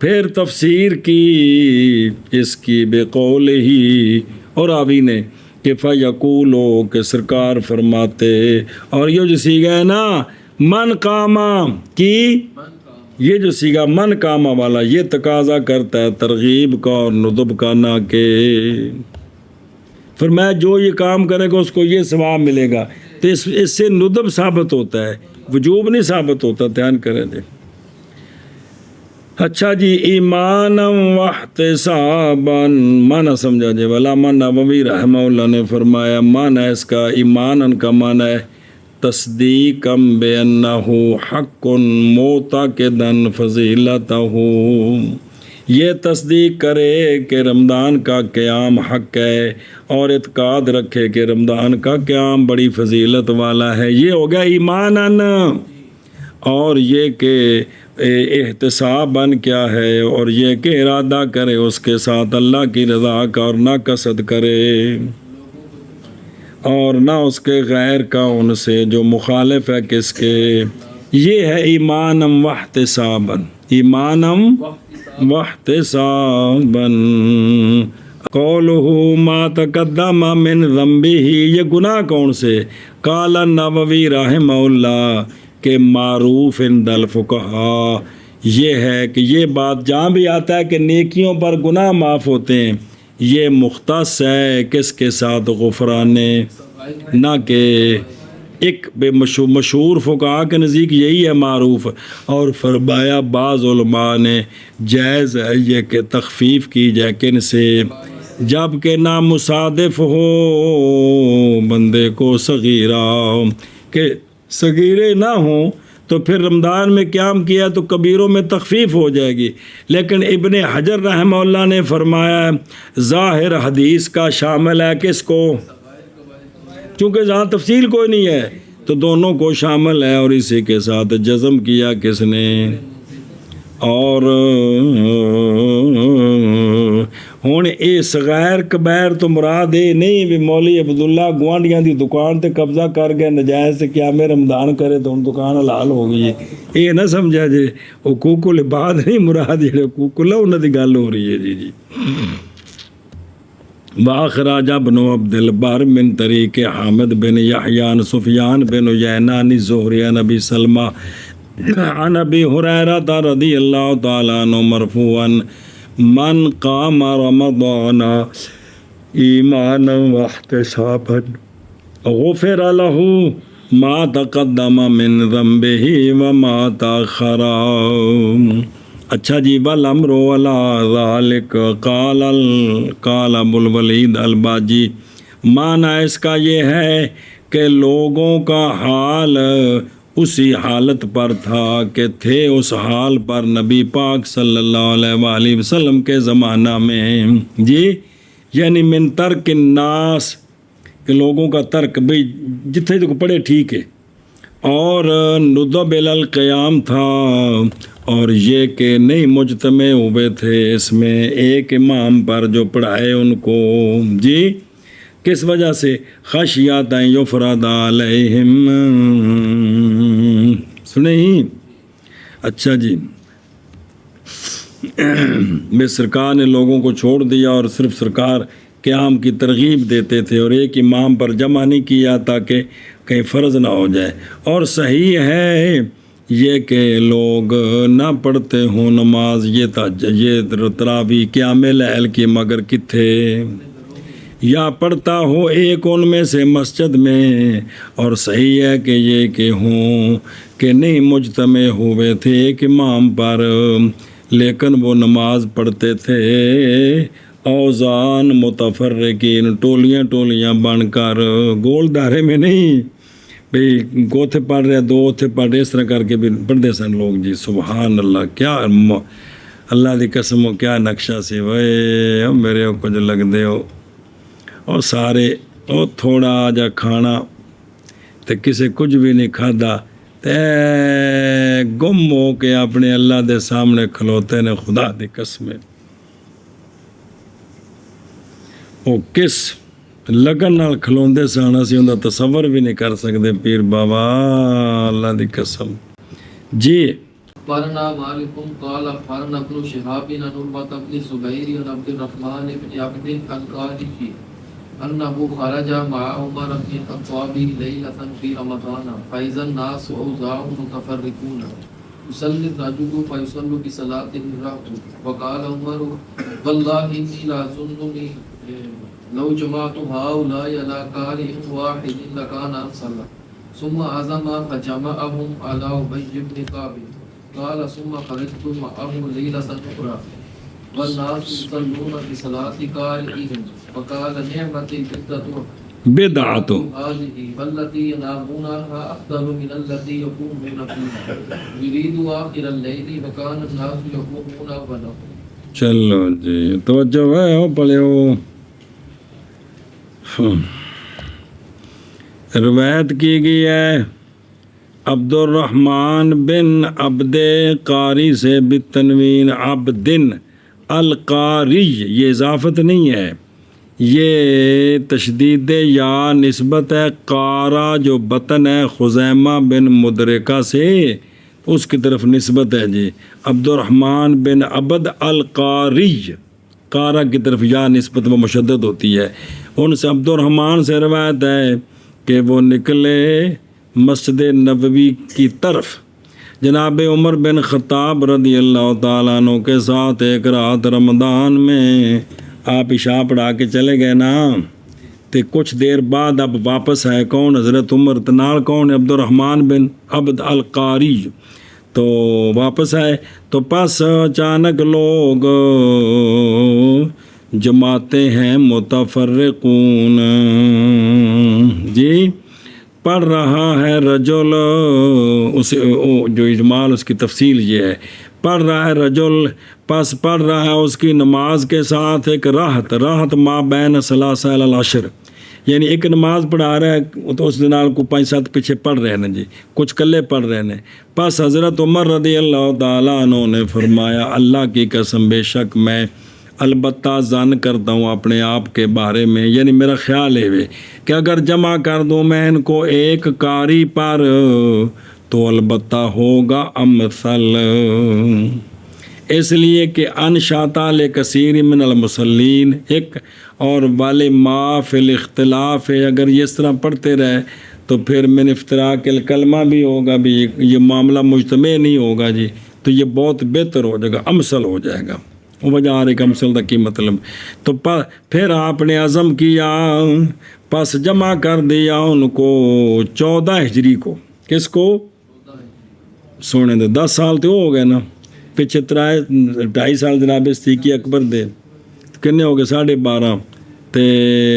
پھر تفسیر کی اس کی بقول ہی اور راوی نے کہ فیقولو کہ سرکار فرماتے، اور یہ جو سیغہ ہے نا من قاما کی، یہ جو سیگا من کامہ والا یہ تقاضا کرتا ہے ترغیب کا اور ندب کا، نہ کہ فرمایا جو یہ کام کرے گا اس کو یہ ثواب ملے گا. تو اس سے ندب ثابت ہوتا ہے، وجوب نہیں ثابت ہوتا. دھیان کریں جی. اچھا جی ایمانا واحتسابا معنی سمجھا جی. علامہ نووی رحمہ اللہ نے فرمایا معنی اس کا ایمانن کا معنی ہے تصدیقم بانہ حق معتقدن فضیلتہ، یہ تصدیق کرے کہ رمضان کا قیام حق ہے اور اعتقاد رکھے کہ رمضان کا قیام بڑی فضیلت والا ہے. یہ ہو گیا ایمانن. اور یہ کہ احتساباً کیا ہے، اور یہ کہ ارادہ کرے اس کے ساتھ اللہ کی رضا کا اور نہ قصد کرے اور نہ اس کے غیر کا ان سے جو مخالف ہے کس کے. یہ ہے ایمانم واحتساباً، ایمانم واحتساباً. قولہ ما تقدم من ذنبہ، یہ گناہ کون سے؟ قال النووی رحمہ اللہ کہ معروف عند الفقہاء، یہ ہے کہ یہ بات جہاں بھی آتا ہے کہ نیکیوں پر گناہ معاف ہوتے ہیں، یہ مختص ہے کس کے ساتھ؟ غفران، نہ کہ ایک بے مشہور فقہاء کے نزدیک یہی ہے معروف. اور فرمایا بعض علماء نے جائز ہے یہ کہ تخفیف کی جائے کن سے؟ جب کہ نہ مصادف ہو بندے کو صغیرہ، کہ صغیرے نہ ہوں تو پھر رمضان میں قیام کیا تو کبیروں میں تخفیف ہو جائے گی. لیکن ابن حجر رحمہ اللہ نے فرمایا ظاہر حدیث کا شامل ہے کس کو؟ چونکہ جہاں تفصیل کوئی نہیں ہے تو دونوں کو شامل ہے، اور اسی کے ساتھ جزم کیا کس نے؟ اور ہوں یہ صغیر کبیر تو مراد یہ نہیں بھی مولوی عبداللہ گوانڈیاں دی دکان تے قبضہ کر گئے نجائز سے کیا میں رمضان کرے تو ہم دکان حلال ہو گئی. یہ نہ سمجھا جی حقوق العباد نہیں مراد، جڑے حقوق اللہ انہاں دی گل ہو رہی ہے. جی واخراج ابن عبد البر من طریق حامد بن یحییٰ سفیان بن عیینہ عن زہری عن ابی سلمہ عن ابی ہریرہ رضی اللہ تعالی عنہ مرفوعا من قام رمضان ایمانا واحتسابا غفر له ما تقدم من ذنبه وما تأخر. اچھا جی، والامر علی ذالک قال ابو الولید الباجی، معنی اس کا یہ ہے کہ لوگوں کا حال اسی حالت پر تھا کہ تھے اس حال پر نبی پاک صلی اللہ علیہ وآلہ وسلم کے زمانہ میں جی، یعنی من ترک الناس، کہ لوگوں کا ترک بھئی جتنے کو پڑھے ٹھیک ہے، اور ندب القیام تھا، اور یہ کہ نہیں مجتمع ہوئے تھے اس میں ایک امام پر جو پڑھائے ان کو جی، کس وجہ سے؟ خشیات یفرض علیہم، سنیں؟ اچھا جی، بے سرکار نے لوگوں کو چھوڑ دیا اور صرف سرکار قیام کی ترغیب دیتے تھے اور ایک امام پر جمع نہیں کیا تاکہ کہیں فرض نہ ہو جائے۔ اور صحیح ہے یہ کہ لوگ نہ پڑھتے ہوں نماز یہ تراویح قیام لیل کی، مگر کتھے یا پڑھتا ہو ایک ان میں سے مسجد میں، اور صحیح ہے کہ یہ کہ ہوں کہ نہیں مجتمع ہوئے تھے ایک امام پر، لیکن وہ نماز پڑھتے تھے اوزان متفرقین، ٹولیاں ٹولیاں بن کر، گول دائرے میں نہیں بھئی کو تھے پڑھ رہے دو تھے پڑھ رہے، اس طرح کر کے بھی پڑھتے سن لوگ جی۔ سبحان اللہ، کیا اللہ دی قسم ہو، کیا نقشہ سی وے میرے کچھ لگ دے ہو، اور سارے اور تھوڑا جا کھانا تے کسے کچھ بھی نہیں کھادا تے گم ہو کے اپنے اللہ دے سامنے کھلوتے نے، خدا دی قسم وہ کس لگن نال کھلوندے سن، اسی اوندا تصور بھی نہیں کر سکتے پیر بابا، اللہ دی قسم جی۔ اخبرنا مالک قال اخبرنا ابن شهاب عن عروة بن الزبير عن عبد الرحمن بن عبد القاري انه خرج مع عمر بن الخطاب ليلة في رمضان فإذا الناس أوزاع متفرقون يصلي الرجل فيصلي بصلاة الرهط وقال عمر والله إني لأظنني لو جمعت هؤلاء على قارئ واحد لكان أفضل. ثم عزم فجمعهم على أبي بن كعب قال ثم خرجت معه ليلة أخرى والناس يصلون بصلاة قارئهم فقال نعمة بدعة هذه والتي ينامونها أفضل من التي يقومون فيها يريد آخر الليل وكان الناس يقومون أوله. چلو جی، توجہ ہے ہو پڑھے ہو۔ روایت کی گئی ہے عبد الرحمن بن عبد قاری سے، بالتنوین عبدن القاری، یہ اضافت نہیں ہے، یہ تشدید یا نسبت ہے، قارا جو بطن ہے خزیمہ بن مدرکہ سے اس کی طرف نسبت ہے جی، عبد الرحمن بن عبد القاری، قارا کی طرف یا نسبت وہ مشدد ہوتی ہے۔ ان سے عبد الرحمن سے روایت ہے کہ وہ نکلے مسجد نبوی کی طرف جناب عمر بن خطاب رضی اللہ تعالیٰ عنہ کے ساتھ ایک رات رمضان میں، آپ عشاء پڑھا کے چلے گئے نا، تو کچھ دیر بعد اب واپس آئے کون؟ حضرت عمر، تنال کون؟ عبد الرحمن بن عبد القاری، تو واپس آئے تو پس اچانک لوگ جماعتے ہیں متفرقون جی، پڑھ رہا ہے رجل، اس جو اجمال اس کی تفصیل یہ ہے، پڑھ رہا ہے رجل، پس پڑھ رہا ہے اس کی نماز کے ساتھ ایک راحت ما بین ثلاثہ الی العشر، یعنی ایک نماز پڑھا رہا ہے تو اس دنال کو 5-7 پیچھے پڑھ رہے ہیں جی، کچھ کلے پڑھ رہے ہیں۔ پس حضرت عمر رضی اللہ تعالیٰ عنہ نے فرمایا اللہ کی قسم بے شک میں البتہ ظن کرتا ہوں اپنے آپ کے بارے میں، یعنی میرا خیال ہے کہ اگر جمع کر دوں میں ان کو ایک قاری پر تو البتہ ہوگا امثل، اس لیے کہ انشاتا لکثیر من المصلین، ایک اور والے ما فی الاختلاف ہے، اگر یہ اس طرح پڑھتے رہے تو پھر من افتراق الکلمہ بھی ہوگا بھی، یہ معاملہ مجتمع نہیں ہوگا جی، تو یہ بہت بہتر ہو جائے گا، امثل ہو جائے گا۔ وجہ آ رہی کہ امثل کا کی مطلب، تو پھر آپ نے عزم کیا، پس جمع کر دیا ان کو 14 ہجری کو، کس کو؟ سونے دے 10 سال تو ہو گئے نا، ਪਿੱਛੇ 2.5 ਸਾਲ ਜਨਾਬ ਸਿੱਦੀਕ ਅਕਬਰ ਦੇ ਕਿੰਨੇ ਹੋ ਗਏ 12.5 ਤੇ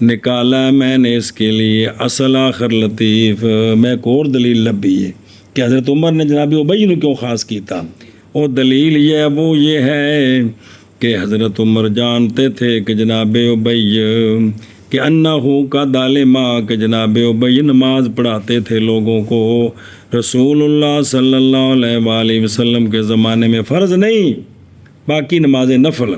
نکالا میں نے اس کے لیے اصل آخر لطیف. میں ایک اور دلیل لبھی ہے کہ حضرت عمر نے جناب ابی نے کیوں خاص کیتا. وہ دلیل یہ ہے کہ حضرت عمر جانتے تھے کہ جناب ابی کہ انہو کا دالما کہ جناب ابی نماز پڑھاتے تھے لوگوں کو رسول اللہ صلی اللہ علیہ وآلہ وسلم کے زمانے میں فرض نہیں، باقی نماز نفل،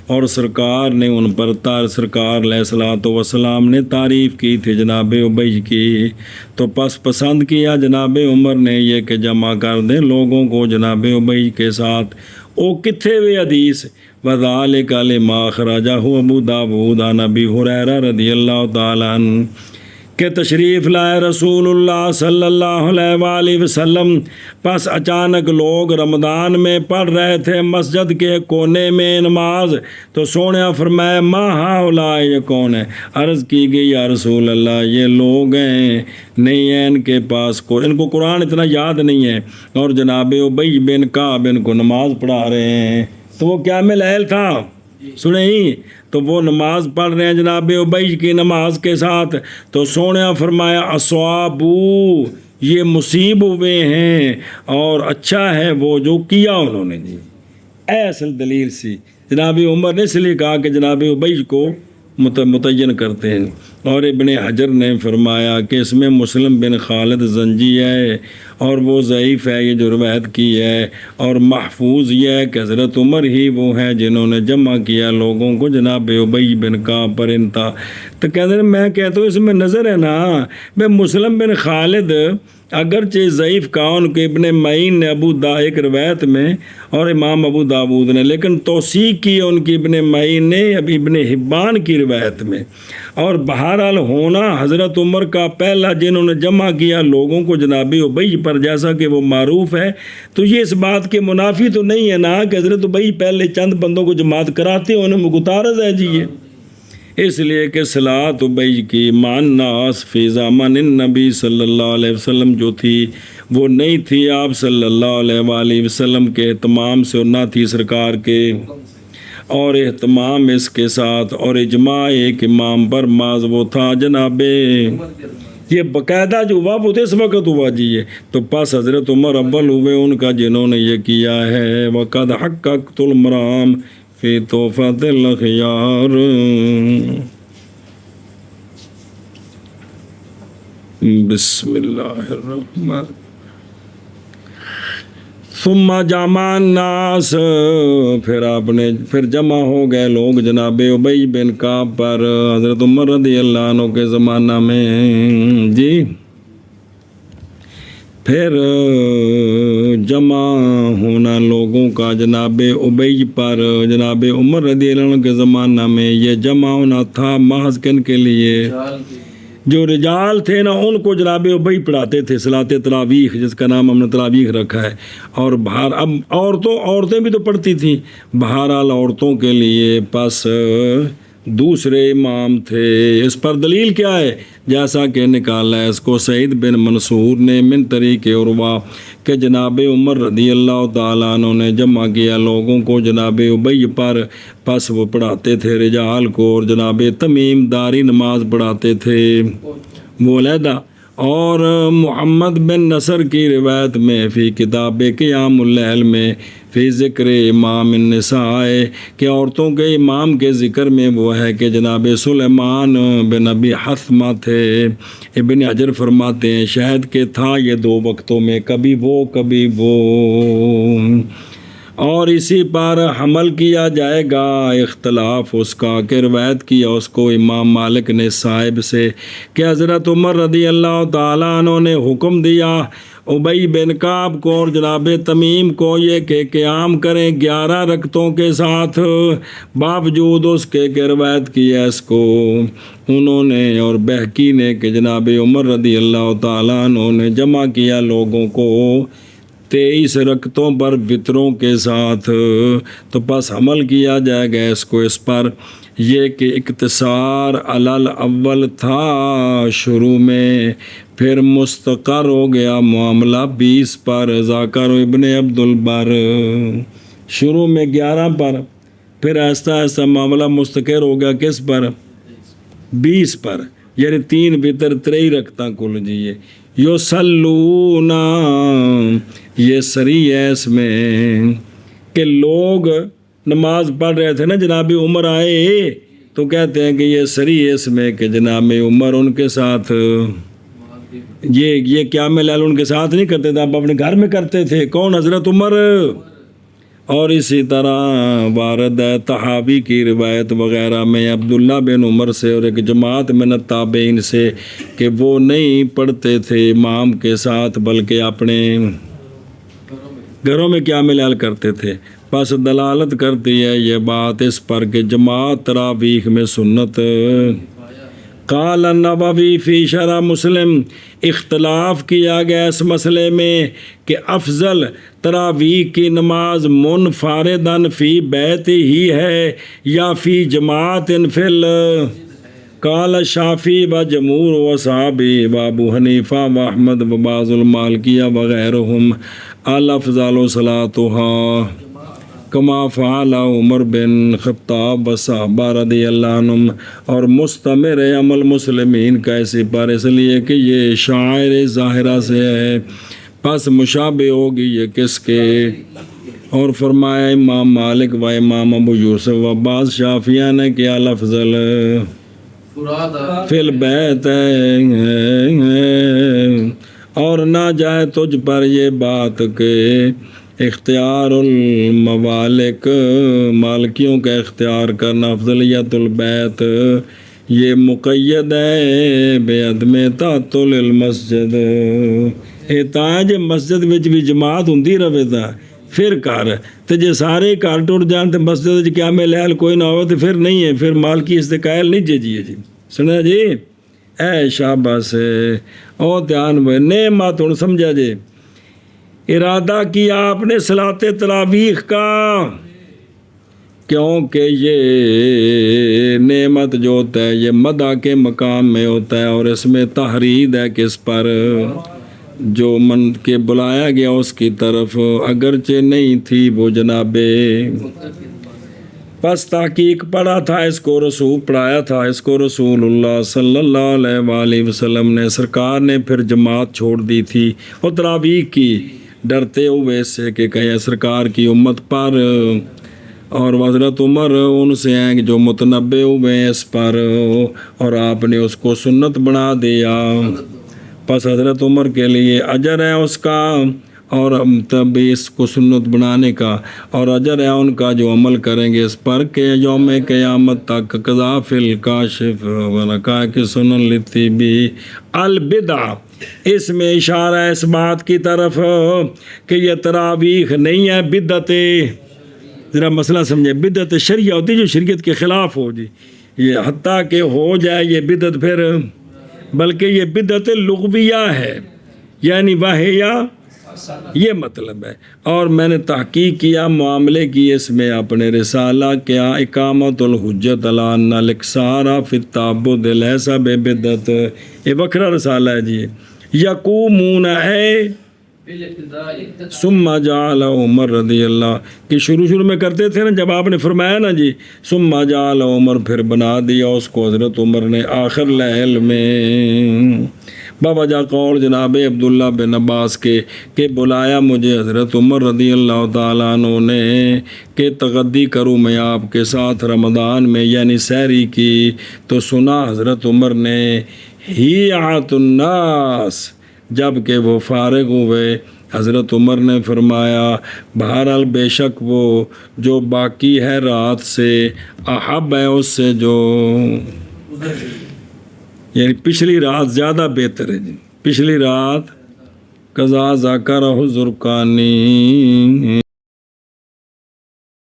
اور سرکار نے ان پر سرکار علیہ الصلوۃ والسلام نے تعریف کی تھی جناب ابی کی. تو پسند کیا جناب عمر نے یہ کہ جمع کر دیں لوگوں کو جناب ابی کے ساتھ. او کتھے وے حدیث وذالک لما اخرجہ ابو داؤد عن ابی ہریرہ رضی اللہ تعالیٰ عنہ کہ تشریف لائے رسول اللہ صلی اللہ علیہ وآلہ وسلم. پس اچانک لوگ رمضان میں پڑھ رہے تھے مسجد کے کونے میں نماز. تو سونے فرمایا ما ہؤلاء، یہ کون ہے؟ عرض کی گئی یا رسول اللہ یہ لوگ ہیں نہیں ہیں ان کے پاس ان کو قرآن اتنا یاد نہیں ہے، اور جناب ابی بن کعب ان کو نماز پڑھا رہے ہیں. تو وہ قیام اللیل تھا، سنیں تو وہ نماز پڑھ رہے ہیں جناب ابی کی نماز کے ساتھ. تو سونے فرمایا اصوابو، یہ مصیب ہوئے ہیں اور اچھا ہے وہ جو کیا انہوں نے. جی اصل دلیل سی جناب عمر نے اس لیے کہا کہ جناب ابی کو متعین کرتے ہیں. اور ابن حجر نے فرمایا کہ اس میں مسلم بن خالد زنجی ہے اور وہ ضعیف ہے یہ جو روایت کی ہے، اور محفوظ یہ ہے کہ حضرت عمر ہی وہ ہیں جنہوں نے جمع کیا لوگوں کو جناب ابی بن کعب پر انتا. تو کہتے ہیں میں کہتا ہوں اس میں نظر ہے نا میں مسلم بن خالد اگرچہ ضعیف کون کہ ابن معین نے ایک روایت میں اور امام ابو داؤد نے، لیکن توثیق کی ان کی ابن معین نے ابن حبان کی روایت میں. اور بہرحال ہونا حضرت عمر کا پہلا جنہوں نے جمع کیا لوگوں کو جناب ابی پر جیسا کہ وہ معروف ہے، تو یہ اس بات کے منافی تو نہیں ہے نا کہ حضرت ابی پہلے چند بندوں کو جماعت کراتے ہیں، انہیں متعارض ہے. جی یہ اس لیے کہ صلاۃ ابی کی معناس فی زمان النبی صلی اللہ علیہ وسلم جو تھی وہ نہیں تھی آپ صلی اللہ علیہ وآلہ وسلم کے اہتمام سے، اور نہ تھی سرکار کے، اور اہتمام اس کے ساتھ اور اجماع ایک امام پر ماز وہ تھا جناب یہ باقاعدہ جو ہوا وہ اس وقت ہوا. جی یہ تو پس حضرت عمر اول ہوئے ان کا جنہوں نے یہ کیا ہے. وقد حققت المرام فی تحفۃ الاخیار. بسم اللہ الرحمن. ثم جمع الناس، پھر جمع ہو گئے لوگ جناب ابی بن کعب پر حضرت عمر رضی اللہ عنہ کے زمانہ میں. جی پھر جمع ہونا لوگوں کا جناب ابی پر جناب عمر رضی اللہ عنہ کے زمانہ میں یہ جمع ہونا تھا محض کن کے لیے؟ جو رجال تھے نا ان کو جناب ابی پڑھاتے تھے صلاۃ تراویح، جس کا نام ہم نے تراویح رکھا ہے. اور اب عورتیں بھی تو پڑھتی تھیں. بہرحال عورتوں کے لیے پس دوسرے امام تھے. اس پر دلیل کیا ہے؟ جیسا کہ نکالا ہے اس کو سعید بن منصور نے من طریق عروہ کہ جناب عمر رضی اللہ تعالیٰ عنہ نے جمع کیا لوگوں کو جناب ابی پر، پس وہ پڑھاتے تھے رجال کو، اور جناب تمیم داری نماز پڑھاتے تھے وہ علیحدہ. اور محمد بن نصر کی روایت میں فی کتاب قیام اللیل میں فی ذکر امام النساء کہ عورتوں کے امام کے ذکر میں وہ ہے کہ جناب سلیمان بن ابی حثمہ تھے. ابن حجر فرماتے ہیں شاید کہ تھا یہ دو وقتوں میں، کبھی وہ کبھی وہ. اور اسی پر حمل کیا جائے گا اختلاف اس کا کہ روایت کیا اس کو امام مالک نے صاحب سے کہ حضرت عمر رضی اللہ تعالیٰ عنہ نے حکم دیا ابی بن کعب کو اور جناب تمیم کو یہ کہ قیام کریں 11 رکعتوں کے ساتھ، باوجود اس کے کہ روایت کی ہے اس کو انہوں نے اور بہقی نے کہ جناب عمر رضی اللہ تعالیٰ عنہ نے جمع کیا لوگوں کو 23 رکعتوں پر وطروں کے ساتھ. تو پس حمل کیا جائے گا اس کو اس پر یہ کہ اقتصار علل اول تھا شروع میں، پھر مستقر ہو گیا معاملہ 20 پر. ذاکر ابن عبد البر شروع میں 11 پر، پھر آہستہ آہستہ معاملہ مستقر ہو گیا کس پر؟ 20 پر، یعنی 3 وطر 23 رکعتاں کل جی یصلونا، یہ سری ہے اس میں کہ لوگ نماز پڑھ رہے تھے نا، جناب عمر آئے تو کہتے ہیں کہ یہ سری ہے اس میں کہ جناب عمر ان کے ساتھ یہ قیام لیل ان کے ساتھ نہیں کرتے تھے، آپ اپنے گھر میں کرتے تھے۔ کون؟ حضرت عمر۔ اور اسی طرح وارد ہے تحابی کی روایت وغیرہ میں عبداللہ بن عمر سے اور ایک جماعت من التابعین سے کہ وہ نہیں پڑھتے تھے امام کے ساتھ بلکہ اپنے گھروں میں قیام لیل کرتے تھے۔ پس دلالت کرتی ہے یہ بات اس پر کہ جماعت تراویح میں سنت۔ قال النووی فی شرح مسلم، اختلاف کیا گیا اس مسئلے میں کہ افضل تراویح کی نماز منفردن فی بیت ہی ہے یا فی جماعت فل۔ قال شافی و جمہور و صحابی و ابو حنیفہ و احمد و بعض المالکیہ وغیرہم الافضل صلاتها کما فعل عمر بن خطاب و صحابہ رضی اللہ عنہم، اور مستمر عمل مسلمین کا اسی پر، اس لیے کہ یہ شاعر ظاہرہ سے ہے، پس مشابہ ہوگی یہ کس کے؟ اور فرمایا امام مالک و امام ابو یوسف و بعض شافعیہ نے کہ الافضل فی البیت ہے، اور نہ جائے تجھ پر یہ بات کہ اختیار الموالک، مالکیوں کا اختیار کرنا افضلیت البیت، یہ مقید ہے بے عدم تعطل المسجد، احتاج مسجد وچ بھی جماعت ہوندی رہے تا پھر کر، تے جے سارے گھر ٹر جان تے مسجد وچ قیام لیل کوئی نہ ہو تے پھر نہیں ہے، پھر مالکی اس دے قائل نہیں جی سنیا جی۔ اے شاباش او دھیان ہوئے نعمت ہن سمجھا جی۔ ارادہ کیا آپ نے صلاۃ تراویح کا، کیونکہ یہ نعمت جو ہوتا ہے یہ مدح کے مقام میں ہوتا ہے، اور اس میں تحرید ہے کس پر؟ جو من کے بلایا گیا اس کی طرف، اگرچہ نہیں تھی وہ جناب۔ پس تحقیق پڑھا تھا اس کو رسول، پڑھایا تھا اس کو رسول اللہ صلی اللہ علیہ وآلہ وسلم نے، سرکار نے پھر جماعت چھوڑ دی تھی اور تراویح کی، ڈرتے ہوئے سے کہ کہیں سرکار کی امت پر، اور حضرت عمر ان سے ہیں جو متنبع ہوئے ہیں اس پر، اور آپ نے اس کو سنت بنا دیا، پس حضرت عمر کے لیے اجر ہے اس کا، اور تب اس کو سنت بنانے کا، اور اجر ہے ان کا جو عمل کریں گے اس پر کہ یوم قیامت تک قضا فی الکاشف ونقائق سنن للطبی البدع۔ اس میں اشارہ ہے اس بات کی طرف کہ یہ تراویح نہیں ہے بدعت، ذرا مسئلہ سمجھے، بدعت شرعیہ ہوتی ہے جو شریعت کے خلاف ہو جی، یہ حتیٰ کہ ہو جائے یہ بدعت پھر، بلکہ یہ بدعت لغویہ ہے، یعنی واہیہ، یہ مطلب ہے۔ اور میں نے تحقیق کیا معاملے کی اس میں اپنے رسالہ کیا، اقامت الحجت علی ان الاکثار فی التعبد لیس ببدعت، یہ وکھرا رسالہ ہے جی۔ یقومون ہے ثم جعل عمر رضی اللہ کہ شروع میں کرتے تھے نا، جب آپ نے فرمایا نا جی ثم جعل عمر، پھر بنا دیا اس کو حضرت عمر نے آخر لیل میں، بوجہ قول جناب عبداللہ بن عباس کے کہ بلایا مجھے حضرت عمر رضی اللہ تعالیٰ عنہ نے کہ تغدی کروں میں آپ کے ساتھ رمضان میں، یعنی سحری کی، تو سنا حضرت عمر نے ہیعت الناس، جب کہ وہ فارغ ہوئے، حضرت عمر نے فرمایا بہرحال بے شک وہ جو باقی ہے رات سے احب ہے اس سے جو، یعنی پچھلی رات زیادہ بہتر ہے جی، پچھلی رات قضا ذکر حضر کانی۔